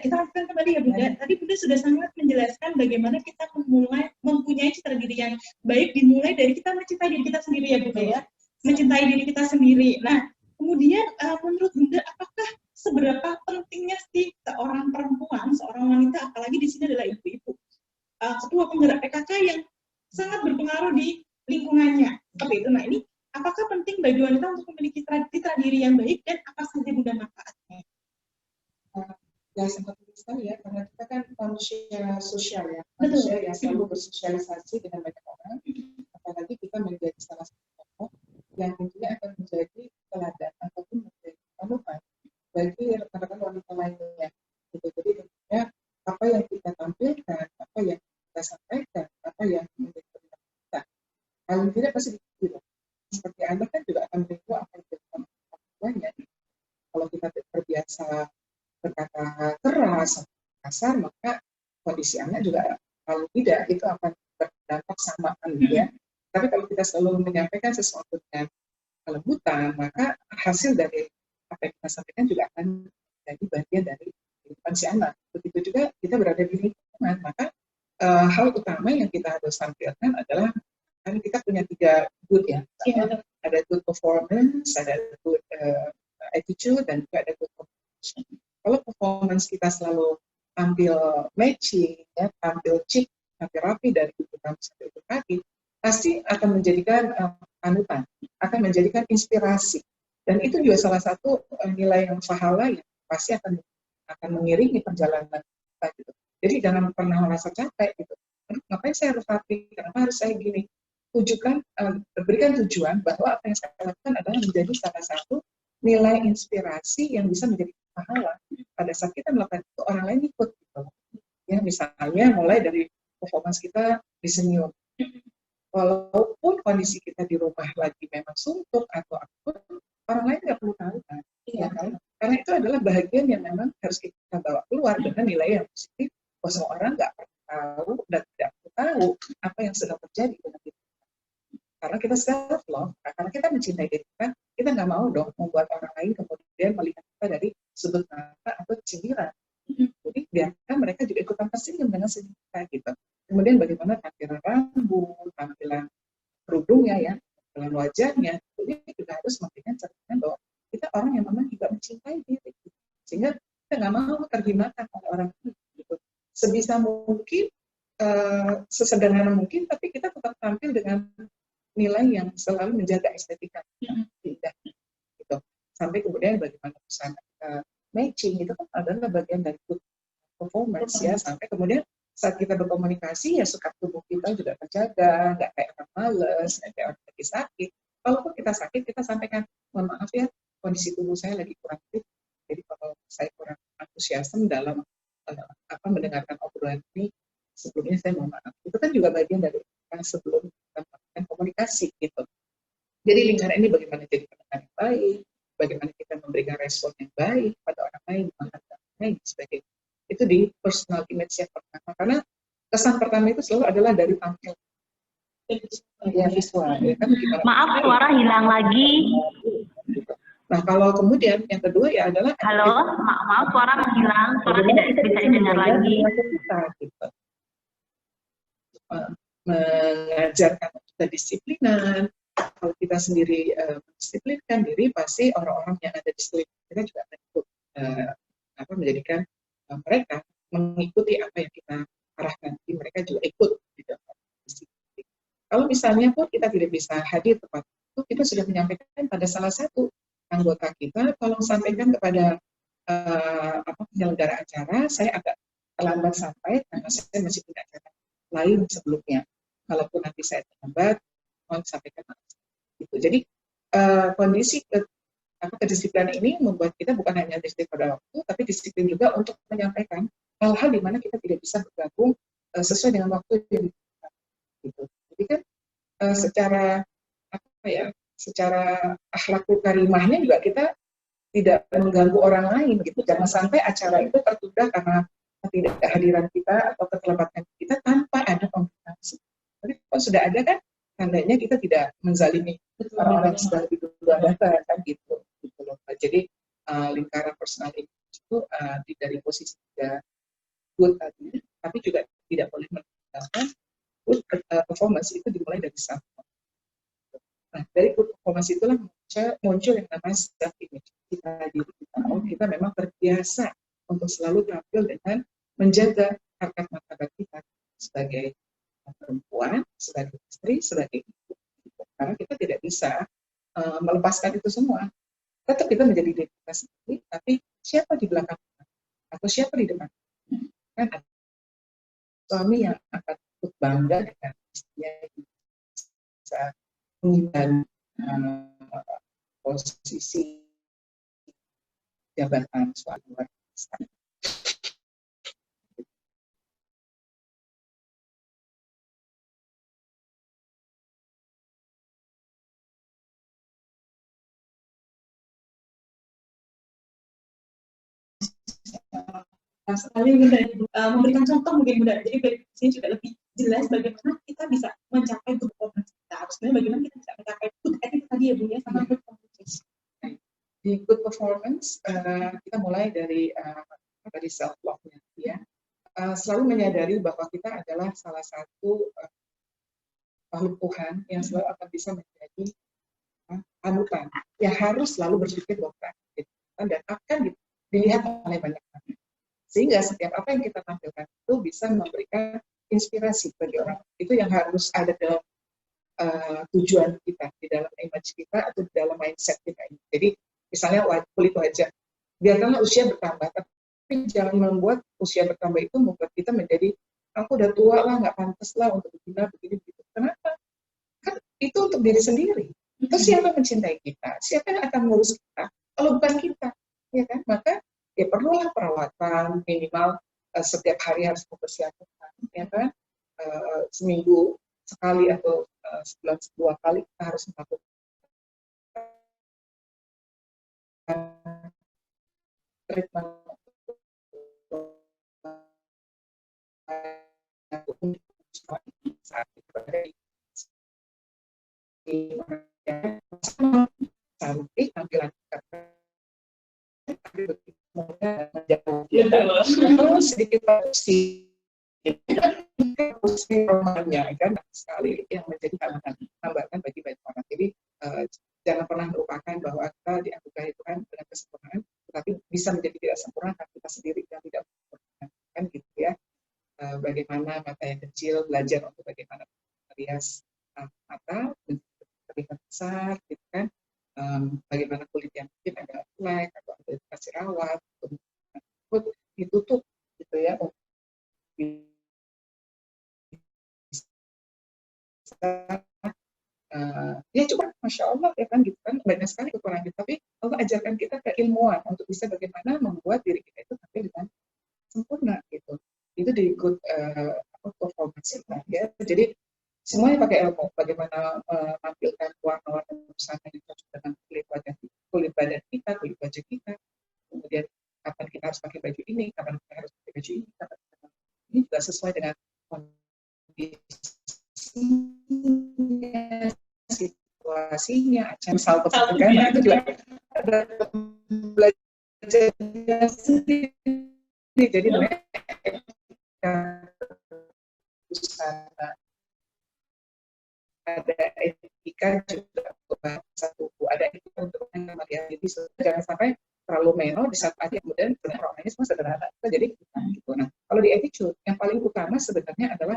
Kita lanjutkan kembali ya Bunda. Tadi Bunda sudah sangat menjelaskan bagaimana kita mempunyai citra diri yang baik dimulai dari kita mencintai diri kita sendiri ya Bunda ya. Mencintai diri kita sendiri. Nah, kemudian menurut Bunda apakah seberapa pentingnya sih seorang perempuan, seorang wanita, apalagi di sini adalah ibu-ibu, ketua penggerak PKK yang sangat berpengaruh di lingkungannya. Seperti itu. Nah, ini apakah penting bagi wanita untuk memiliki citra diri yang baik dan apa saja Bunda manfaatnya? Ya sempat sekali ya, karena kita kan manusia sosial ya, manusia yang selalu bersosialisasi dengan banyak orang, apalagi kita menjadi salah satu tokoh yang tentunya akan menjadi teladan ataupun menjadi panutan bagi rekan-rekan wanita lainnya. Gitu. Jadi tentunya apa yang kita tampilkan, apa yang kita sampaikan, apa yang menjadi perilaku kita, paling tidak pasti ditiru. Seperti Anda kan juga akan meniru apa yang dilakukan orang tuanya. Kalau kita terbiasa berkata keras, kasar, maka kondisi anak juga kalau tidak itu akan berdampak samaan ya. Tapi kalau kita selalu menyampaikan sesuatu dengan kelembutan, maka hasil dari apa yang kita sampaikan juga akan menjadi bagian dari kehidupan si anak. Begitu juga kita berada di lingkungan, maka hal utama yang kita harus tampilkan adalah kan kita punya 3 good ya. Ada good performance, ada good attitude, dan juga ada good communication. Kalau performance kita selalu tampil matching, ya, tampil chic, tampil rapi dari ujung rambut sampai ujung kaki, pasti akan menjadikan panutan, akan menjadikan inspirasi. Dan itu juga salah satu nilai yang pahala yang pasti akan mengiringi perjalanan kita gitu. Jadi jangan pernah merasa capek gitu. Ngapain saya harus rapi? Kenapa harus saya gini? Tujukan, berikan tujuan bahwa apa yang saya lakukan adalah menjadi salah satu nilai inspirasi yang bisa menjadi pahala. Pada saat kita melakukan itu, orang lain ikut gitu. Ya, misalnya mulai dari performance kita di senyum. Walaupun kondisi kita di rumah lagi memang suntuk atau apapun, orang lain nggak perlu tahu kan. Ya, kan? Karena itu adalah bagian yang memang harus kita bawa keluar dengan nilai yang positif. Bahwa semua orang nggak perlu tahu dan tidak perlu tahu apa yang sedang terjadi dengan kita. Karena kita self love, karena kita mencintai diri kita nggak mau dong membuat orang lain kemudian melihat kita dari sudut mata atau sindiran. Jadi biarkan mereka juga ikutan tersenyum dengan senyum kita gitu. Kemudian bagaimana tampilan rambut, tampilan kerudungnya ya, tampilan wajahnya, jadi juga harus memberikan cerminan bahwa kita orang yang memang juga mencintai diri, gitu. Sehingga kita nggak mau terhinakan oleh orang lain. Gitu. Sebisa mungkin, sesederhana mungkin, tapi kita tetap tampil dengan nilai yang selalu menjaga estetika indah gitu. Sampai kemudian bagaimana busana kita matching itu kan adalah bagian dari good performance ya. Sampai kemudian saat kita berkomunikasi ya sikap tubuh kita juga terjaga, nggak kayak orang males, nggak kayak orang lagi sakit. Kalaupun kita sakit, kita sampaikan, mohon maaf ya, kondisi tubuh saya lagi kurang fit. Jadi kalau saya kurang antusiasme dalam mendengarkan obrolan ini, sebelumnya saya mohon maaf. Itu kan juga bagian dari yang sebelum kita melakukan komunikasi gitu. Jadi lingkaran ini bagaimana jadi pendengar yang baik, bagaimana kita memberikan respon yang baik pada orang lain, dan sebagainya. Itu di personal image yang pertama. Karena kesan pertama itu selalu adalah dari tampilan. Ya, visual. Ya, kan, maaf, suara hilang lagi. Nah, kalau kemudian yang kedua ya adalah halo, maaf suara menghilang, suara tidak bisa didengar lagi. Kita, gitu. Mengajarkan kedisiplinan. Kalau kita sendiri mendisiplinkan diri, pasti orang-orang yang ada di sekitar kita juga akan ikut menjadikan mereka mengikuti apa yang kita arahkan. Jadi mereka juga ikut di dalam disiplin. Kalau misalnya pun kita tidak bisa hadir tepat itu, kita sudah menyampaikan pada salah satu anggota kita, tolong sampaikan kepada penyelenggara acara, saya agak terlambat sampai karena saya masih punya acara lain sebelumnya. Kalaupun nanti saya terlambat, mohon sampaikan gitu. Jadi kondisi kedisiplinan ini membuat kita bukan hanya disiplin pada waktu, tapi disiplin juga untuk menyampaikan hal-hal di mana kita tidak bisa bergabung sesuai dengan waktu yang ditentukan. Gitu. Jadi kan secara akhlakul karimahnya juga kita tidak mengganggu orang lain gitu. Jangan sampai acara itu tertunda karena ketidakhadiran kita atau keterlambatan kita tanpa ada komunikasi. Tapi kalau sudah ada kan tandanya kita tidak menzalimi orang-orang yang sudah lebih dulu datang kan gitu loh. Jadi lingkaran personal itu dari posisi menjaga good tadi, tapi juga tidak boleh meninggalkan good performance itu dimulai dari self. Nah, dari good performance itulah muncul yang namanya self image kita diri kita. Oh, kita memang terbiasa untuk selalu tampil dengan menjaga harkat martabat kita sebagai perempuan, sebagai istri, sebagai ibu. Karena kita tidak bisa melepaskan itu semua. Tetap kita menjadi diri kita sendiri, tapi siapa di belakang kita? Atau siapa di depan kita? Kan ada suami yang akan ikut bangga dengan istrinya bisa mengimbangi posisi jabatan suami luar biasa. Sekali Bunda memberikan contoh mungkin Bunda, jadi dari sini juga lebih jelas bagaimana kita bisa mencapai good performance kita. Sebenarnya bagaimana kita bisa mencapai good ethics tadi ya Bu ya, sama good performance. Di good performance kita mulai dari self love-nya ya. Selalu menyadari bahwa kita adalah salah satu makhluk Tuhan yang selalu akan bisa menjadi panutan, yang harus selalu berpikir bahwa dan akan dilihat oleh banyak orang. Sehingga setiap apa yang kita tampilkan itu bisa memberikan inspirasi bagi orang. Itu yang harus ada dalam tujuan kita, di dalam image kita atau di dalam mindset kita ini. Jadi misalnya kulit wajah, biarkanlah usia bertambah, tapi jangan membuat usia bertambah itu membuat kita menjadi aku udah tua lah, nggak pantas lah untuk begini begitu. Kenapa? Kan itu untuk diri sendiri. Terus siapa mencintai kita? Siapa yang akan mengurus kita? Kalau bukan kita, ya kan? Maka ya perlulah perawatan minimal setiap hari harus mempersiapkan, ya kan? Seminggu sekali atau sebulan 2 kali kita harus melakukan treatment saat itu cantik tampilan kita sedikit porsi romannya kan sekali yang menjadi hambatan bagi banyak orang. Jadi jangan pernah melupakan bahwa kita dianugerahi Tuhan dengan kesempurnaan, tetapi bisa menjadi tidak sempurna karena kita sendiri yang tidak sempurna, kan gitu ya. Bagaimana mata yang kecil belajar untuk bagaimana merias mata terlihat besar, gitu kan. Bagaimana kulit yang mungkin ada flek atau ada dikasih rawat, ditutup gitu ya. Ya cuma Masya Allah ya kan gitu kan, banyak sekali kekurangan kita, tapi Allah ajarkan kita keilmuan untuk bisa bagaimana membuat diri kita itu tampil dengan sempurna gitu. Itu di good performance ya. Jadi semuanya pakai ilmu, bagaimana menampilkan warna-warna busana yang cocok dengan kulit badan kita, kulit wajah kita. Kemudian kapan kita harus pakai baju ini, kapan kita harus pakai baju ini, kapan kita ini juga sesuai dengan kondisinya, situasinya, misal kan itu juga ada belajarnya sendiri. Jadi ada etika juga satu, ada etika untuk melihat diri, jangan sampai terlalu meno di saat aja kemudian orang ini semua sederhana jadi gitu. Nah kalau di attitude yang paling utama sebenarnya adalah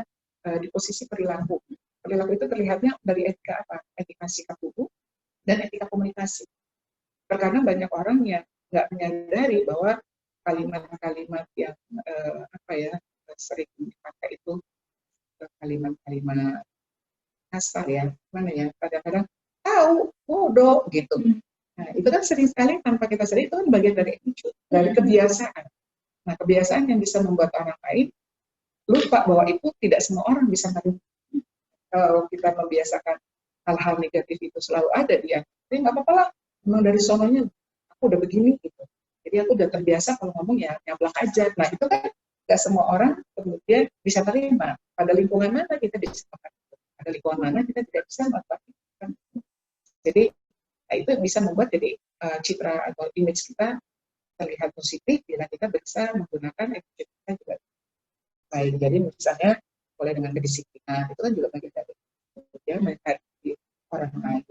di posisi perilaku itu terlihatnya dari etika apa? Etika sikap tubuh dan etika komunikasi. Karena banyak orang yang nggak menyadari bahwa kalimat-kalimat yang sering dipakai itu kalimat-kalimat kasar ya, mana ya, kadang-kadang tahu, bodoh gitu. Nah, itu kan sering sekali tanpa kita sadari itu kan bagian dari attitude, dari kebiasaan. Nah, kebiasaan yang bisa membuat orang lain lupa bahwa itu tidak semua orang bisa menerima. Kalau kita membiasakan hal-hal negatif itu selalu ada di aku, tapi nggak apa-apa lah, memang dari sononya aku udah begini gitu. Jadi aku udah terbiasa kalau ngomong ya nyablak aja. Nah, itu kan nggak semua orang kemudian bisa terima. Pada lingkungan mana kita bisa ada lingkungan mana kita tidak bisa melakukan. Jadi itu bisa membuat jadi citra atau image kita terlihat positif bila kita bisa menggunakan attitude kita juga baik. Jadi misalnya mulai dengan kedisiplinan itu kan juga bagian dari ya, menghargai orang lain,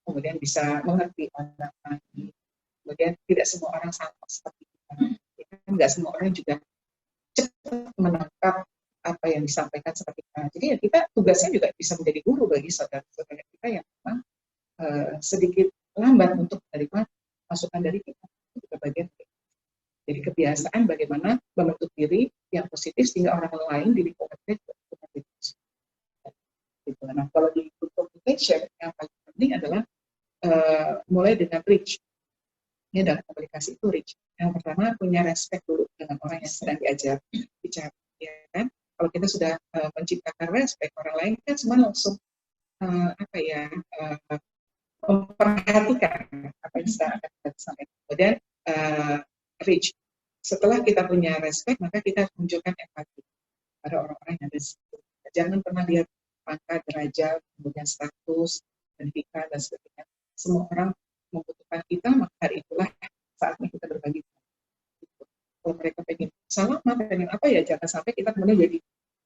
kemudian bisa mengerti orang lain, kemudian tidak semua orang sama seperti kita, nggak semua orang juga cepat menangkap apa yang disampaikan seperti kita. Jadi ya kita tugasnya juga bisa menjadi guru bagi saudara-saudara kita yang memang sedikit lambat untuk menerima masukan dari kita. Itu juga bagian dari. Jadi kebiasaan bagaimana membentuk diri yang positif sehingga orang lain di lingkungan kita juga positif. Gitu. Nah kalau di good communication yang paling penting adalah mulai dengan reach. Ini dalam komunikasi itu reach. Yang pertama punya respect dulu dengan orang yang sedang diajar bicara. Ya kan? Kalau kita sudah menciptakan respect, orang lain kan semua langsung memperhatikan apa yang kita akan sampaikan. Kemudian reach. Setelah kita punya respect, maka kita tunjukkan empati pada orang-orang yang ada di situ. Jangan pernah lihat pangkat, derajat, kemudian status, pendidikan, dan sebagainya. Semua orang membutuhkan kita, maka hari itulah saatnya kita berbagi. Kalau mereka pengen salah, pengen apa ya, jangan sampai kita kemudian jadi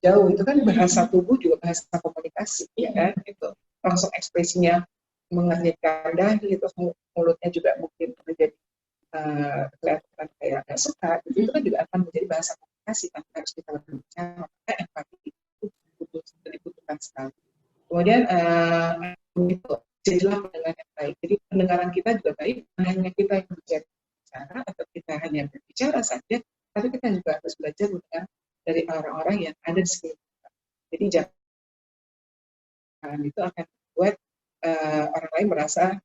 jauh. Itu kan bahasa tubuh juga bahasa komunikasi, ya kan? Itu langsung ekspresinya mengernyitkan dahi, itu mulutnya juga mungkin menjadi kelihatan kayak nggak suka. Itu kan juga akan menjadi bahasa komunikasi tanpa harus kita berbicara. Maka empati itu dibutuhkan sekali. Kemudian itu jadilah pendengar yang baik. Jadi pendengaran kita juga baik, hanya kita yang berbicara atau kita hanya berbicara saja, tapi kita juga harus belajar mendengar dari orang-orang yang ada di sekitar kita. Jadi jangan itu akan membuat orang lain merasa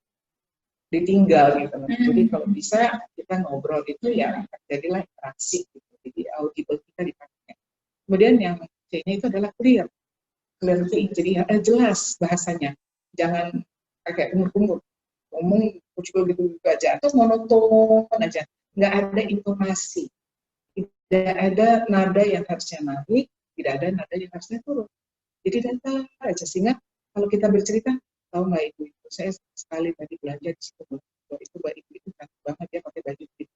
ditinggal gitu. Jadi kalau bisa kita ngobrol itu ya jadilah interaksi gitu. Jadi audible kita dipakai. Kemudian yang C-nya itu adalah clear. Clearly. Jadi jelas bahasanya. Jangan kayak umur-umur ngomong juga gitu aja atau monoton aja, nggak ada intonasi, tidak ada nada yang harusnya naik, tidak ada nada yang harusnya turun, jadi datar aja. Sehingga kalau kita bercerita, tahu nggak ibu itu saya sekali tadi belanja di situ, mbak itu cantik banget ya pakai baju itu.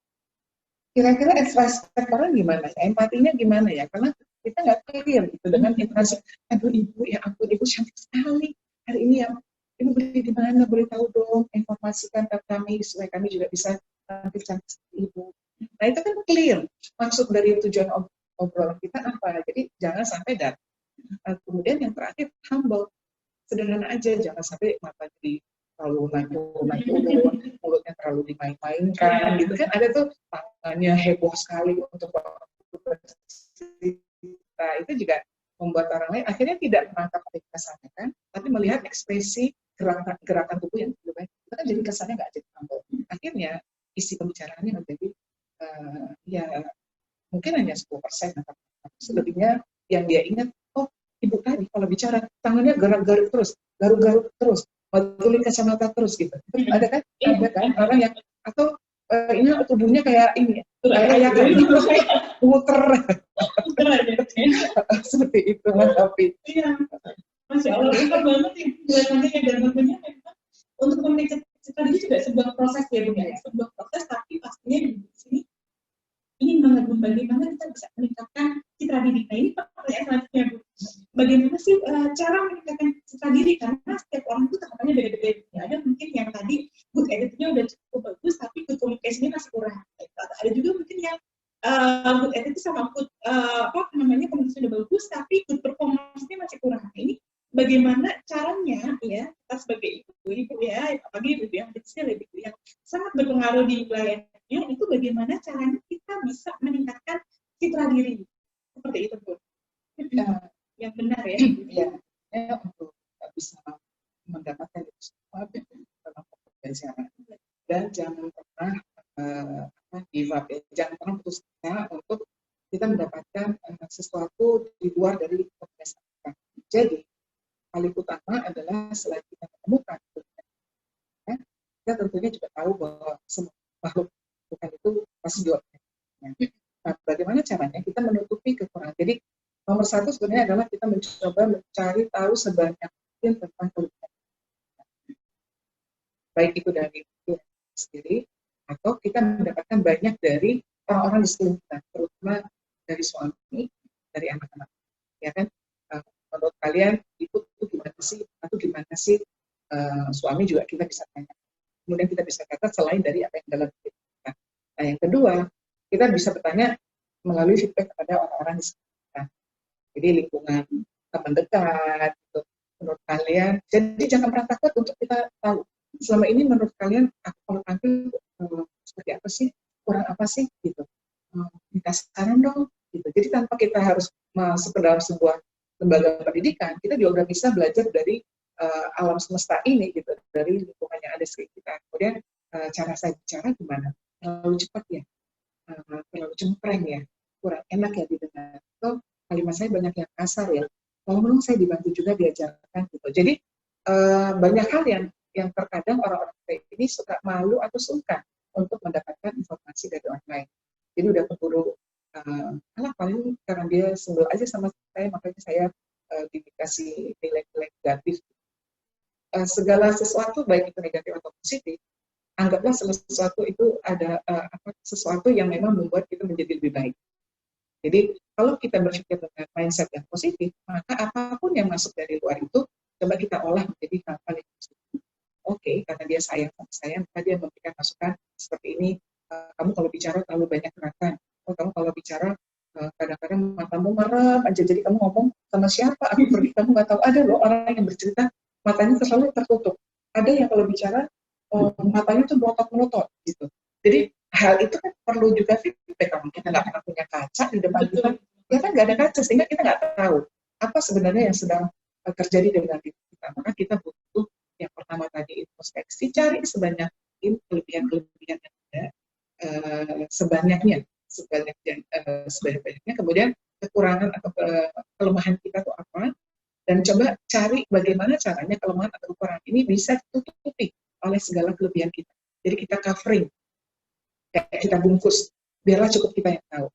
Kira-kira ekspresi orang gimana ya, empatinya gimana ya, karena kita nggak clear gitu dengan intonasi. Aduh ibu, ya ampun ibu cantik sekali hari ini ya. Ibu beli di mana? Boleh tahu dong, informasikan ke kami supaya kami juga bisa tampil cantik seperti ibu. Nah itu kan clear maksud dari tujuan obrolan kita apa. Jadi jangan sampai dan kemudian yang terakhir humble, sederhana aja, jangan sampai mata jadi terlalu naik turun, mulutnya terlalu dimain-mainkan gitu kan. Ada tuh tangannya heboh sekali untuk bercerita, itu juga membuat orang lain akhirnya tidak menangkap apa yang kita sampaikan, tapi melihat ekspresi gerakan tubuh yang lebih baik. Itu kan jadi kesannya nggak jadi humble. Akhirnya isi pembicaraannya menjadi ya mungkin hanya 10%, atau selebihnya yang dia ingat, oh ibu tadi kalau bicara tangannya garuk-garuk terus, garuk-garuk terus, betulin kacamata terus gitu. Ada kan orang yang atau ini tubuhnya kayak ini, kayak gitu, muter seperti itu tapi iya. Masya Allah, pintar banget nih belakangannya, dan tentunya memang untuk komunikasi tadi juga sebuah proses ya Bu ya, sebuah proses, tapi pastinya di sini ingin banget Bu, bagaimana kita bisa meningkatkan citra diri. Nah ini pertanyaan selanjutnya Bu, bagaimana sih cara meningkatkan citra diri, karena setiap orang itu takarannya beda-beda. Ada mungkin yang tadi good attitude-nya udah cukup bagus, tapi good communication-nya masih kurang. Ada juga mungkin yang good attitude sama good komunikasi udah bagus, tapi good performance-nya masih kurang. Nah, ini bagaimana caranya ya kita sebagai ibu ya, apalagi ibu yang kecil, ibu yang sangat berpengaruh di wilayahnya, itu bagaimana caranya kita bisa meningkatkan citra diri seperti itu Bu? Yang benar ya. Ya, untuk bisa mendapatkan itu semua dalam pembelajaran, dan jangan pernah give up ya, jangan pernah putus asa untuk kita mendapatkan sesuatu di luar dari kebiasaan kita. Jadi paling utama adalah selain kita menemukan ya, kita tentunya juga tahu bahwa semua makhluk Tuhan itu pasti jodohnya. Nah, bagaimana caranya kita menutupi kekurangan? Jadi nomor satu sebenarnya adalah kita mencoba mencari tahu sebanyak mungkin tentang kelebihan, baik itu dari diri sendiri atau kita mendapatkan banyak dari orang-orang di sekeliling kita, terutama dari suami, dari anak-anak, ya kan? Menurut kalian itu gimana sih? Atau gimana sih? Suami juga kita bisa tanya. Kemudian kita bisa kata selain dari apa yang dalam diri kita. Nah, yang kedua, kita bisa bertanya melalui feedback kepada orang-orang di sekitar kita. Jadi lingkungan teman dekat, gitu. Menurut kalian, jadi jangan pernah takut untuk kita tahu. Selama ini menurut kalian, aku kalau tampil seperti apa sih? Kurang apa sih? Gitu. Minta saran dong. Gitu. Jadi tanpa kita harus masuk ke dalam sebuah lembaga pendidikan, kita juga udah bisa belajar dari alam semesta ini, gitu, dari lingkungan yang ada sekitar kita. Kemudian cara saya bicara gimana? Terlalu cepat ya, terlalu cempreng ya, kurang enak ya didengar. Atau kalimat saya banyak yang kasar ya. Tolong saya dibantu juga diajarkan gitu. Jadi banyak hal yang terkadang orang-orang ini suka malu atau sungkan untuk mendapatkan informasi dari orang lain. Jadi udah keburu anak paling karena dia sebel aja sama saya, makanya saya dikasih nilai-nilai negatif. Segala sesuatu baik itu negatif atau positif, anggaplah sesuatu itu ada sesuatu yang memang membuat kita menjadi lebih baik. Jadi kalau kita berpikir dengan mindset yang positif, maka apapun yang masuk dari luar itu coba kita olah menjadi hal-hal yang positif. Oke, karena dia sayang sama saya, maka dia memberikan masukan seperti ini. Kamu kalau bicara terlalu banyak gerakan. Kamu kalau bicara kadang-kadang matamu merem aja, jadi kamu ngomong sama siapa? Aku pergi, kamu nggak tahu. Ada loh orang yang bercerita matanya selalu tertutup. Ada yang kalau bicara matanya tuh melotot-melotot gitu. Jadi hal itu kan perlu juga feedback. Kalau kita nggak pernah punya kaca di depan kita, ya kan nggak ada kaca sehingga kita nggak tahu apa sebenarnya yang sedang terjadi dengan diri kita. Maka kita butuh yang pertama tadi introspeksi, cari sebanyak kelebihan-kelebihan yang ada, sebanyak-banyaknya. Kemudian kekurangan atau kelemahan kita itu apa, dan coba cari bagaimana caranya kelemahan atau kekurangan ini bisa ditutupi oleh segala kelebihan kita. Jadi kita covering, kayak kita bungkus, biarlah cukup kita yang tahu.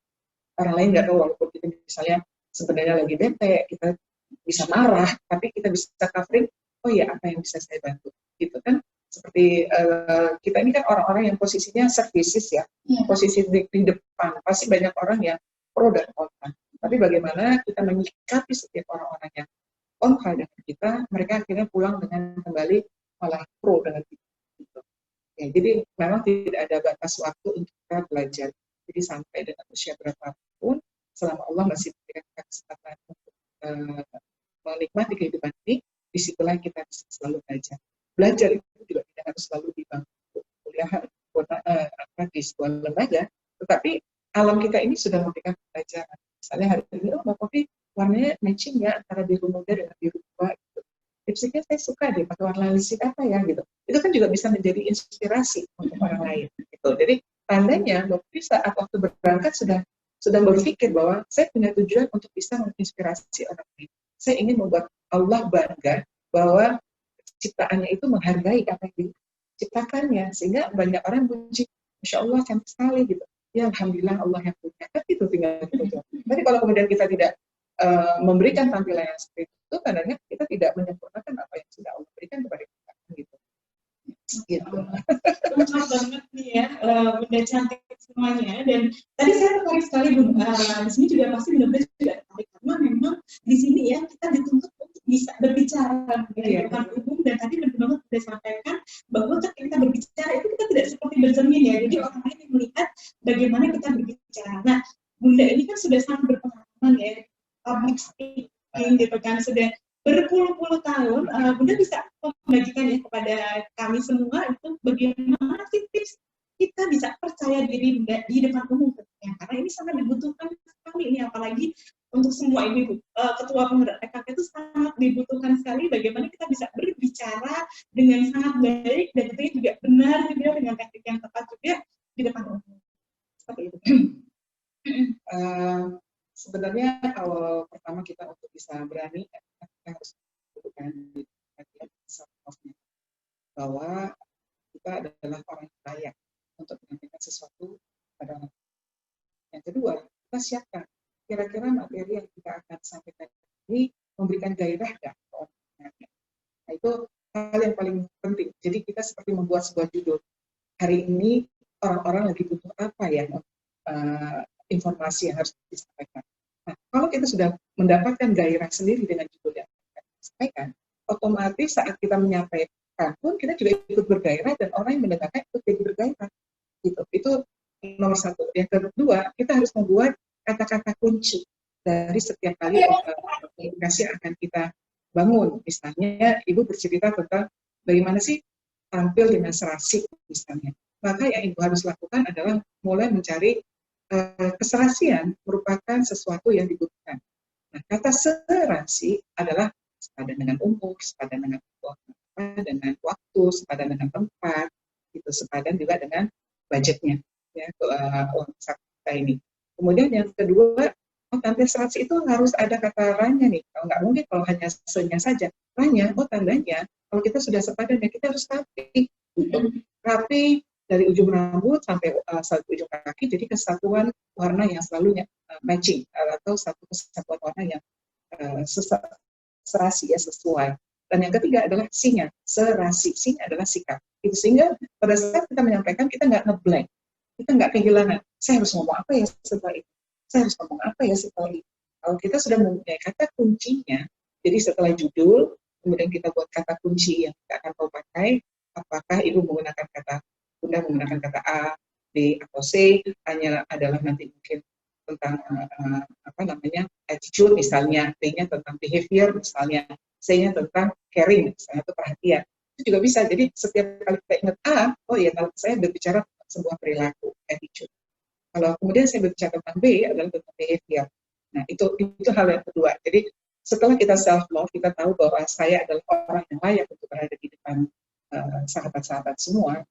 Orang lain nggak tahu, walaupun kita misalnya sebenarnya lagi bete, kita bisa marah, tapi kita bisa covering, oh ya apa yang bisa saya bantu, gitu kan. Seperti kita ini kan orang-orang yang posisinya services ya, posisi di depan, pasti banyak orang yang pro dan kontra. Tapi bagaimana kita menyikapi setiap orang-orang yang kontra dengan kita, mereka akhirnya pulang dengan kembali malah pro dengan kita. Gitu. Ya, jadi memang tidak ada batas waktu untuk kita belajar. Jadi sampai dengan usia berapapun, selama Allah masih memberikan kesempatan untuk menikmati kehidupan ini, disitulah kita bisa selalu belajar. Belajar itu juga tidak harus selalu di bangku kuliah di sebuah lembaga, tetapi alam kita ini sudah memberikan pelajaran. Misalnya hari ini, Mbak Kofi warnanya matching ya antara biru muda dengan biru tua. Gitu. Lipstiknya saya suka deh pakai warna lipstik apa ya gitu. Itu kan juga bisa menjadi inspirasi untuk orang lain. Gitu. Jadi tandanya Mbak Kofi saat waktu berangkat sudah berpikir bahwa saya punya tujuan untuk bisa menginspirasi orang lain. Saya ingin membuat Allah bangga bahwa ciptaannya itu menghargai apa yang diciptakannya, sehingga banyak orang puji, Masya Allah cantik sekali gitu. Ya Alhamdulillah Allah yang punya. Kan itu tinggal gitu. Tapi kalau kemudian kita tidak memberikan tampilan yang seperti itu, tandanya kita tidak menyempurnakan apa yang sudah Allah berikan kepada kita gitu. Gitu. Lengkap banget nih ya, Bunda cantik semuanya. Dan tadi saya tertarik sekali Bunda, di sini juga pasti Bunda juga tertarik karena memang di sini ya kita dituntut untuk bisa berbicara di depan umum, dan tadi Bunda banget sudah sampaikan bahwa ketika kita berbicara itu kita tidak seperti bercermin ya, jadi orang lain yang melihat bagaimana kita berbicara. Nah, Bunda ini kan sudah sangat berpengalaman ya, public speaking gitu kan, sudah berpuluh-puluh tahun. Bunda bisa membagikan ya kepada kami semua itu bagaimana sih tips kita bisa percaya diri di depan umum ya, karena ini sangat dibutuhkan sekali ini, apalagi untuk semua ibu ketua penggerak PKK itu sangat dibutuhkan sekali bagaimana kita bisa berbicara dengan sangat baik dan tentunya juga benar juga dengan teknik yang tepat juga di depan umum. Seperti itu. Sebenarnya awal pertama kita untuk bisa berani, kita harus menentukan bahwa kita adalah orang yang layak untuk menyampaikan sesuatu pada orang. Yang kedua, kita siapkan kira-kira materi yang kita akan sampaikan ini memberikan gairah nggak ke orang. Nah itu hal yang paling penting. Jadi kita seperti membuat sebuah judul. Hari ini orang-orang lagi butuh apa ya, informasi yang harus disampaikan. Nah, kalau kita sudah mendapatkan gairah sendiri dengan judul yang akan disampaikan, otomatis saat kita menyampaikan pun kita juga ikut bergairah dan orang yang mendengarkan ikut jadi bergairah. Gitu. Itu nomor satu. Yang kedua, kita harus membuat kata-kata kunci dari setiap kali komunikasi yang akan kita bangun. Misalnya, Ibu bercerita tentang bagaimana sih tampil dengan serasi misalnya. Maka yang Ibu harus lakukan adalah mulai mencari keserasian merupakan sesuatu yang dibutuhkan. Nah, kata serasi adalah sepadan dengan umur, sepadan dengan waktu, sepadan dengan tempat, itu sepadan juga dengan budgetnya, ya, uang kita ini. Kemudian yang kedua, tampil serasi itu harus ada kata ranya nih. Kalau nggak mungkin kalau hanya senya saja. Ranya, tandanya kalau kita sudah sepadan ya kita harus rapi, gitu. Rapi dari ujung rambut sampai ujung kaki, jadi kesatuan warna yang selalu matching atau satu kesatuan warna yang serasi ya, sesuai. Dan yang ketiga adalah sinya, serasi. Sinya adalah sikap. Itu sehingga pada saat kita menyampaikan kita nggak ngeblank, kita nggak kehilangan. Saya harus ngomong apa ya setelah itu? Saya harus ngomong apa ya setelah itu? Kalau kita sudah mempunyai kata kuncinya, jadi setelah judul, kemudian kita buat kata kunci yang kita akan mau pakai. Apakah Ibu menggunakan kata Bunda menggunakan kata A, B, atau C, hanya adalah nanti mungkin tentang attitude misalnya, B-nya tentang behavior misalnya, C-nya tentang caring misalnya, atau perhatian. Itu juga bisa. Jadi setiap kali kita ingat A, oh iya, kalau saya berbicara tentang sebuah perilaku, attitude. Kalau kemudian saya berbicara tentang B, adalah tentang behavior. Nah, itu hal yang kedua. Jadi setelah kita self-love, kita tahu bahwa saya adalah orang yang layak untuk berada di depan sahabat-sahabat semua,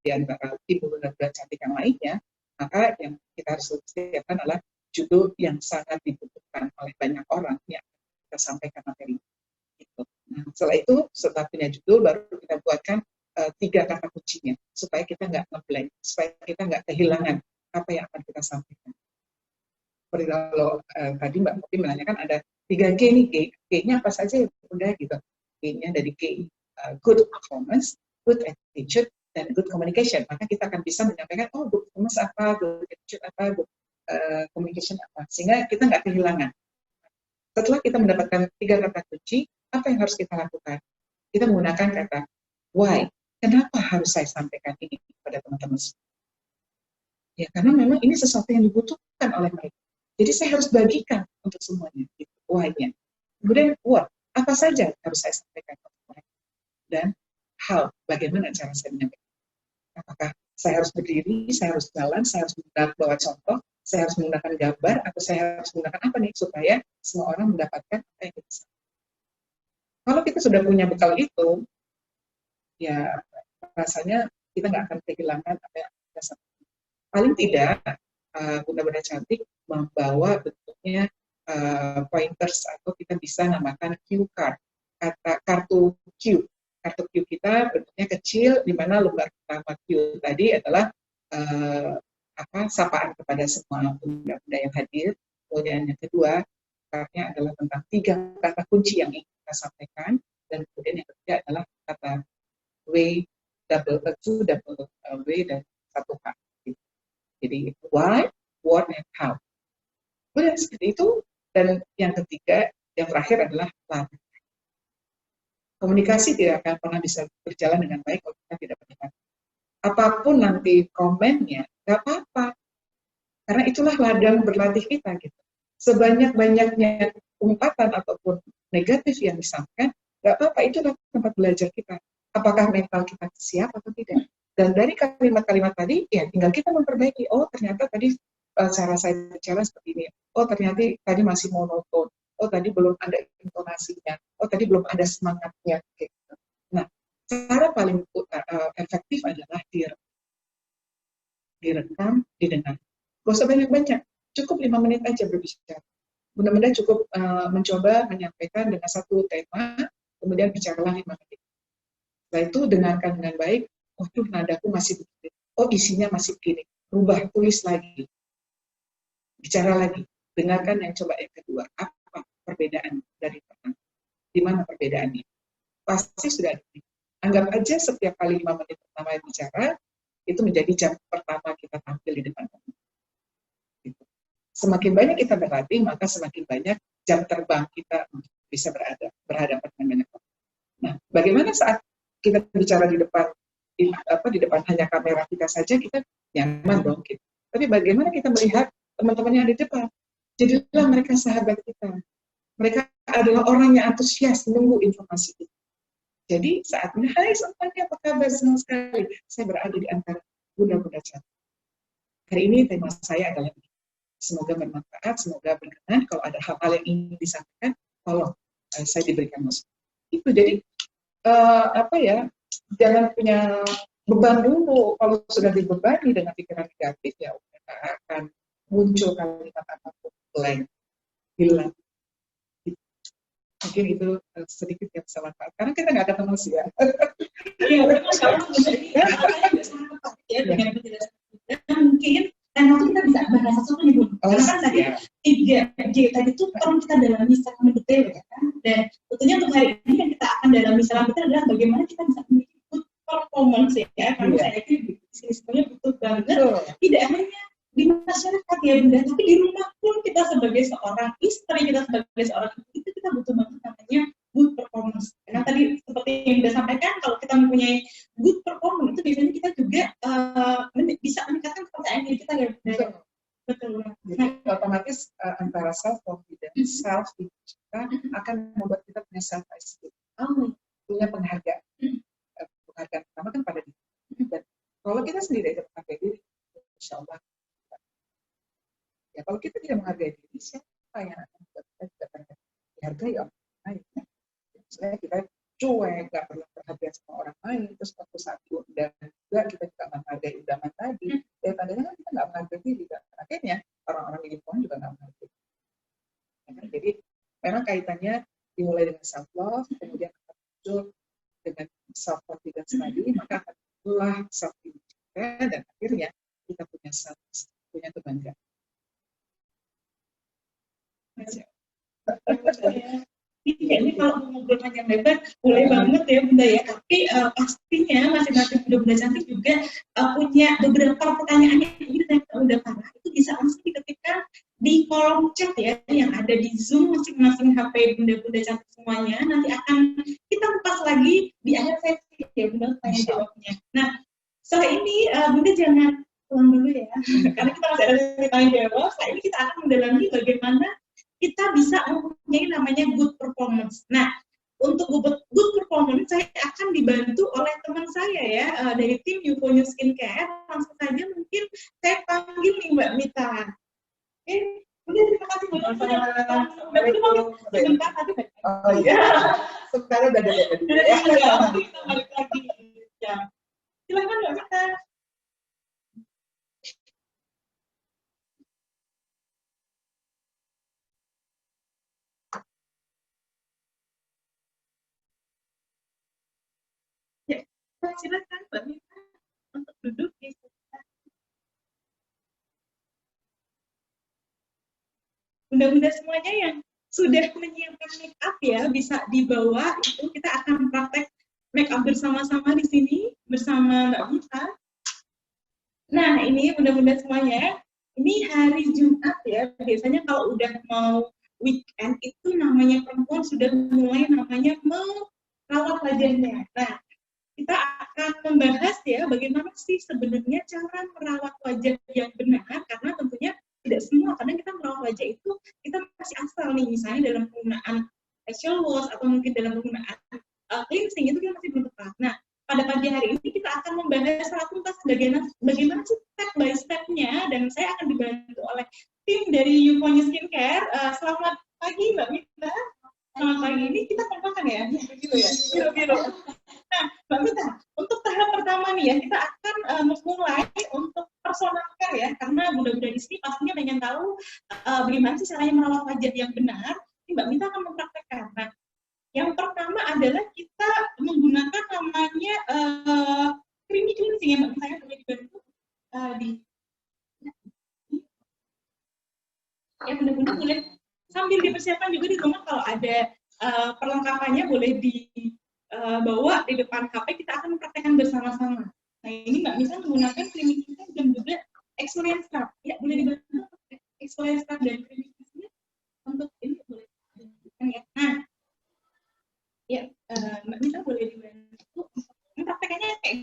di antara ibu dan cantik yang lainnya, maka yang kita harus siapkan adalah judul yang sangat dibutuhkan oleh banyak orang yang kita sampaikan materi. Gitu. Nah, setelah itu, setelah punya judul, baru kita buatkan 3 kata kuncinya, supaya kita nggak ngeblank, supaya kita nggak kehilangan apa yang akan kita sampaikan. Seperti kalau tadi Mbak Popi menanyakan ada 3G nih, G-nya apa saja ya Bunda gitu. G-nya dari G, good performance, good attitude, dan good communication. Maka kita akan bisa menyampaikan, oh good performance apa, good attitude apa, good communication apa. Sehingga kita nggak kehilangan. Setelah kita mendapatkan 3 kata kunci, apa yang harus kita lakukan? Kita menggunakan kata why. Kenapa harus saya sampaikan ini kepada teman-teman? Ya, karena memang ini sesuatu yang dibutuhkan oleh mereka. Jadi saya harus bagikan untuk semuanya, gitu, why-nya. Kemudian what, apa saja harus saya sampaikan kepada mereka. Dan how, bagaimana cara saya menyampaikan. Apakah saya harus berdiri, saya harus jalan, saya harus bawa contoh, saya harus menggunakan gambar, atau saya harus menggunakan apa nih, supaya semua orang mendapatkan apa yang kita sampaikan. Kalau kita sudah punya bekal itu, ya rasanya kita nggak akan kehilangan apa yang kita sampaikan. Paling tidak, Bunda-bunda cantik membawa bentuknya pointers, atau kita bisa namakan cue card, kartu cue. Kartu cue kita bentuknya kecil, di mana lembar pertama cue tadi adalah sapaan kepada semua bunda-bunda yang hadir. Kemudian yang kedua, kartunya adalah tentang 3 kata kunci yang ingin kita sampaikan, dan kemudian yang ketiga adalah kata W, double W, dan 1 H. Jadi why, what, and how. Kemudian seperti itu. Dan yang ketiga, yang terakhir adalah latih. Komunikasi tidak akan pernah bisa berjalan dengan baik kalau kita tidak berlatih. Apapun nanti komennya, nggak apa-apa. Karena itulah ladang berlatih kita gitu. Sebanyak-banyaknya umpatan ataupun negatif yang disampaikan, nggak apa-apa, itulah tempat belajar kita. Apakah mental kita siap atau tidak. Dan dari kalimat-kalimat tadi, ya tinggal kita memperbaiki. Oh, ternyata tadi cara saya bicara seperti ini. Oh, ternyata tadi masih monoton. Oh, tadi belum ada intonasinya. Oh, tadi belum ada semangatnya. Gitu. Nah, cara paling efektif adalah direkam, didengar. Gak usah banyak-banyak. Cukup 5 menit aja berbicara. Benar-benar cukup mencoba menyampaikan dengan satu tema, kemudian bicaralah 5 menit. Setelah itu dengarkan dengan baik. Waduh, nadaku masih begini. Oh, isinya masih begini. Rubah, tulis lagi. Bicara lagi. Dengarkan yang coba yang kedua. Apa perbedaan dari pertama? Di mana perbedaannya? Pasti sudah ada. Anggap aja setiap kali 5 menit pertama bicara, itu menjadi jam pertama kita tampil di depan umum. Gitu. Semakin banyak kita berlatih, maka semakin banyak jam terbang kita bisa berhadapan dengan banyak orang. Nah, bagaimana saat kita bicara di depan hanya kamera kita saja, kita nyaman dong gitu. Tapi bagaimana kita melihat teman-teman yang di depan? Jadilah mereka sahabat kita. Mereka adalah orang yang antusias menunggu informasi kita. Jadi saat ini, hai semuanya, apa kabar? Senang sekali saya berada di antara bunda-bunda cantik. Hari ini tema saya adalah semoga bermanfaat, semoga berkenan. Kalau ada hal-hal yang ingin disampaikan, tolong saya diberikan masukan. Itu jadi jangan punya beban dulu. Kalau sudah dibebani dengan pikiran negatif, ya akan muncul kalimat apapun blank, hilang. Mungkin itu sedikit yang bisa manfaat. Karena kita nggak ketemu sih ya. Iya, dengan penjelasan mungkin dan nanti kita bisa bahas sesuatu nih Bu. Karena kan tadi 3J tadi itu perlu kita dalami secara mendetail ya kan. Dan tentunya untuk hari ini yang kita akan dalami secara mendetail adalah bagaimana kita bisa memiliki good performance ya. Karena saya yakin di sini sebenarnya butuh banget. Tidak hanya di masyarakat ya Bunda, tapi di rumah pun kita sebagai seorang istri, kita sebagai seorang ibu itu kita butuh banget namanya good performance. Karena tadi seperti yang sudah sampaikan, kalau kita mempunyai good performance itu biasanya kita juga bisa meningkatkan kepercayaan diri kita ya Bunda. Betul. Jadi otomatis antara self confidence, self image kita akan membuat kita punya self esteem, punya penghargaan. Penghargaan pertama kan pada diri. Dan kalau kita sendiri ada menghargai diri, insya Allah. Ya, kalau kita tidak menghargai diri, siapa yang akan membuat kita tidak dihargai orang lain? Ya? Misalnya kita cuek, nggak pernah perhatian sama orang lain, terus waktu saat diundang juga kita tidak menghargai undangan tadi, ya tandanya kan kita nggak menghargai diri. Dan akhirnya orang-orang di lingkungan juga nggak menghargai diri. Ya, jadi memang kaitannya dimulai dengan self love, kemudian akan muncul dengan self confidence tadi, maka akan mulai self image kita, dan akhirnya kita punya self, punya kebanggaan. Ini kalau mau ngobrol panjang lebar boleh banget ya Bunda ya, tapi pastinya masing-masing bunda-bunda cantik juga punya beberapa pertanyaan yang ingin Bunda Farah itu bisa langsung diketikkan di kolom chat ya yang ada di Zoom masing-masing HP bunda-bunda cantik semuanya. Nanti akan kita kupas lagi di akhir sesi ya Bunda tanya jawabnya. Nah setelah ini Bunda jangan pulang dulu ya, karena kita masih ada sesi tanya jawab. Setelah ini kita akan mendalami bagaimana kita bisa mempunyai namanya good performance. Nah, untuk good performance saya akan dibantu oleh teman saya ya dari tim Euphonious Skincare. Langsung saja mungkin saya panggil nih Mbak Mita. Terima kasih banyak. Sebentar tadi. Oh iya. Sekarang udah ada kita balik lagi. Ya. Silakan Mbak Mita. Silakan Mbak Mita untuk duduk di sebelah. Bunda-bunda semuanya yang sudah menyiapkan make up ya bisa dibawa, itu kita akan praktek make up bersama-sama di sini bersama Mbak Mita. Nah ini bunda-bunda semuanya, ini hari Jumat ya, biasanya kalau udah mau weekend itu namanya perempuan sudah mulai namanya merawat wajahnya. Nah kita akan membahas ya bagaimana sih sebenarnya cara merawat wajah yang benar, karena tentunya tidak semua, kadang kita merawat wajah itu kita masih asal nih, misalnya dalam penggunaan facial wash atau mungkin dalam penggunaan cleansing itu kita masih belum tepat. Nah pada pagi hari ini kita akan membahas secara tuntas bagaimana sih step by step-nya, dan saya akan dibantu oleh tim dari Euphonious Skincare. Selamat pagi Mbak Mita. Selamat pagi, ini kita makan ya? Biru ya? Biru. Nah, Mbak Mita, untuk tahap pertama nih ya, kita akan memulai untuk personal care ya, karena bunda-bunda di sini pastinya pengen tahu bagaimana sih caranya merawat wajah yang benar. Ini Mbak Mita akan mempraktekkan. Nah, yang pertama adalah kita menggunakan namanya creamy cleansing ya Mbak Mita, saya boleh dibantu ya bunda-bunda boleh sambil dipersiapkan juga di rumah, kalau ada perlengkapannya boleh dibawa di depan HP, kita akan mempraktekkan bersama-sama. Nah, ini Mbak Misa menggunakan creamy cleansing dan juga exfoliant scrub. Ya, boleh dibantu exfoliant scrub dan creamy cleansing untuk ini boleh dibantu ya. Nah, ya Mbak Misa boleh dibantu. Ini praktekannya kayak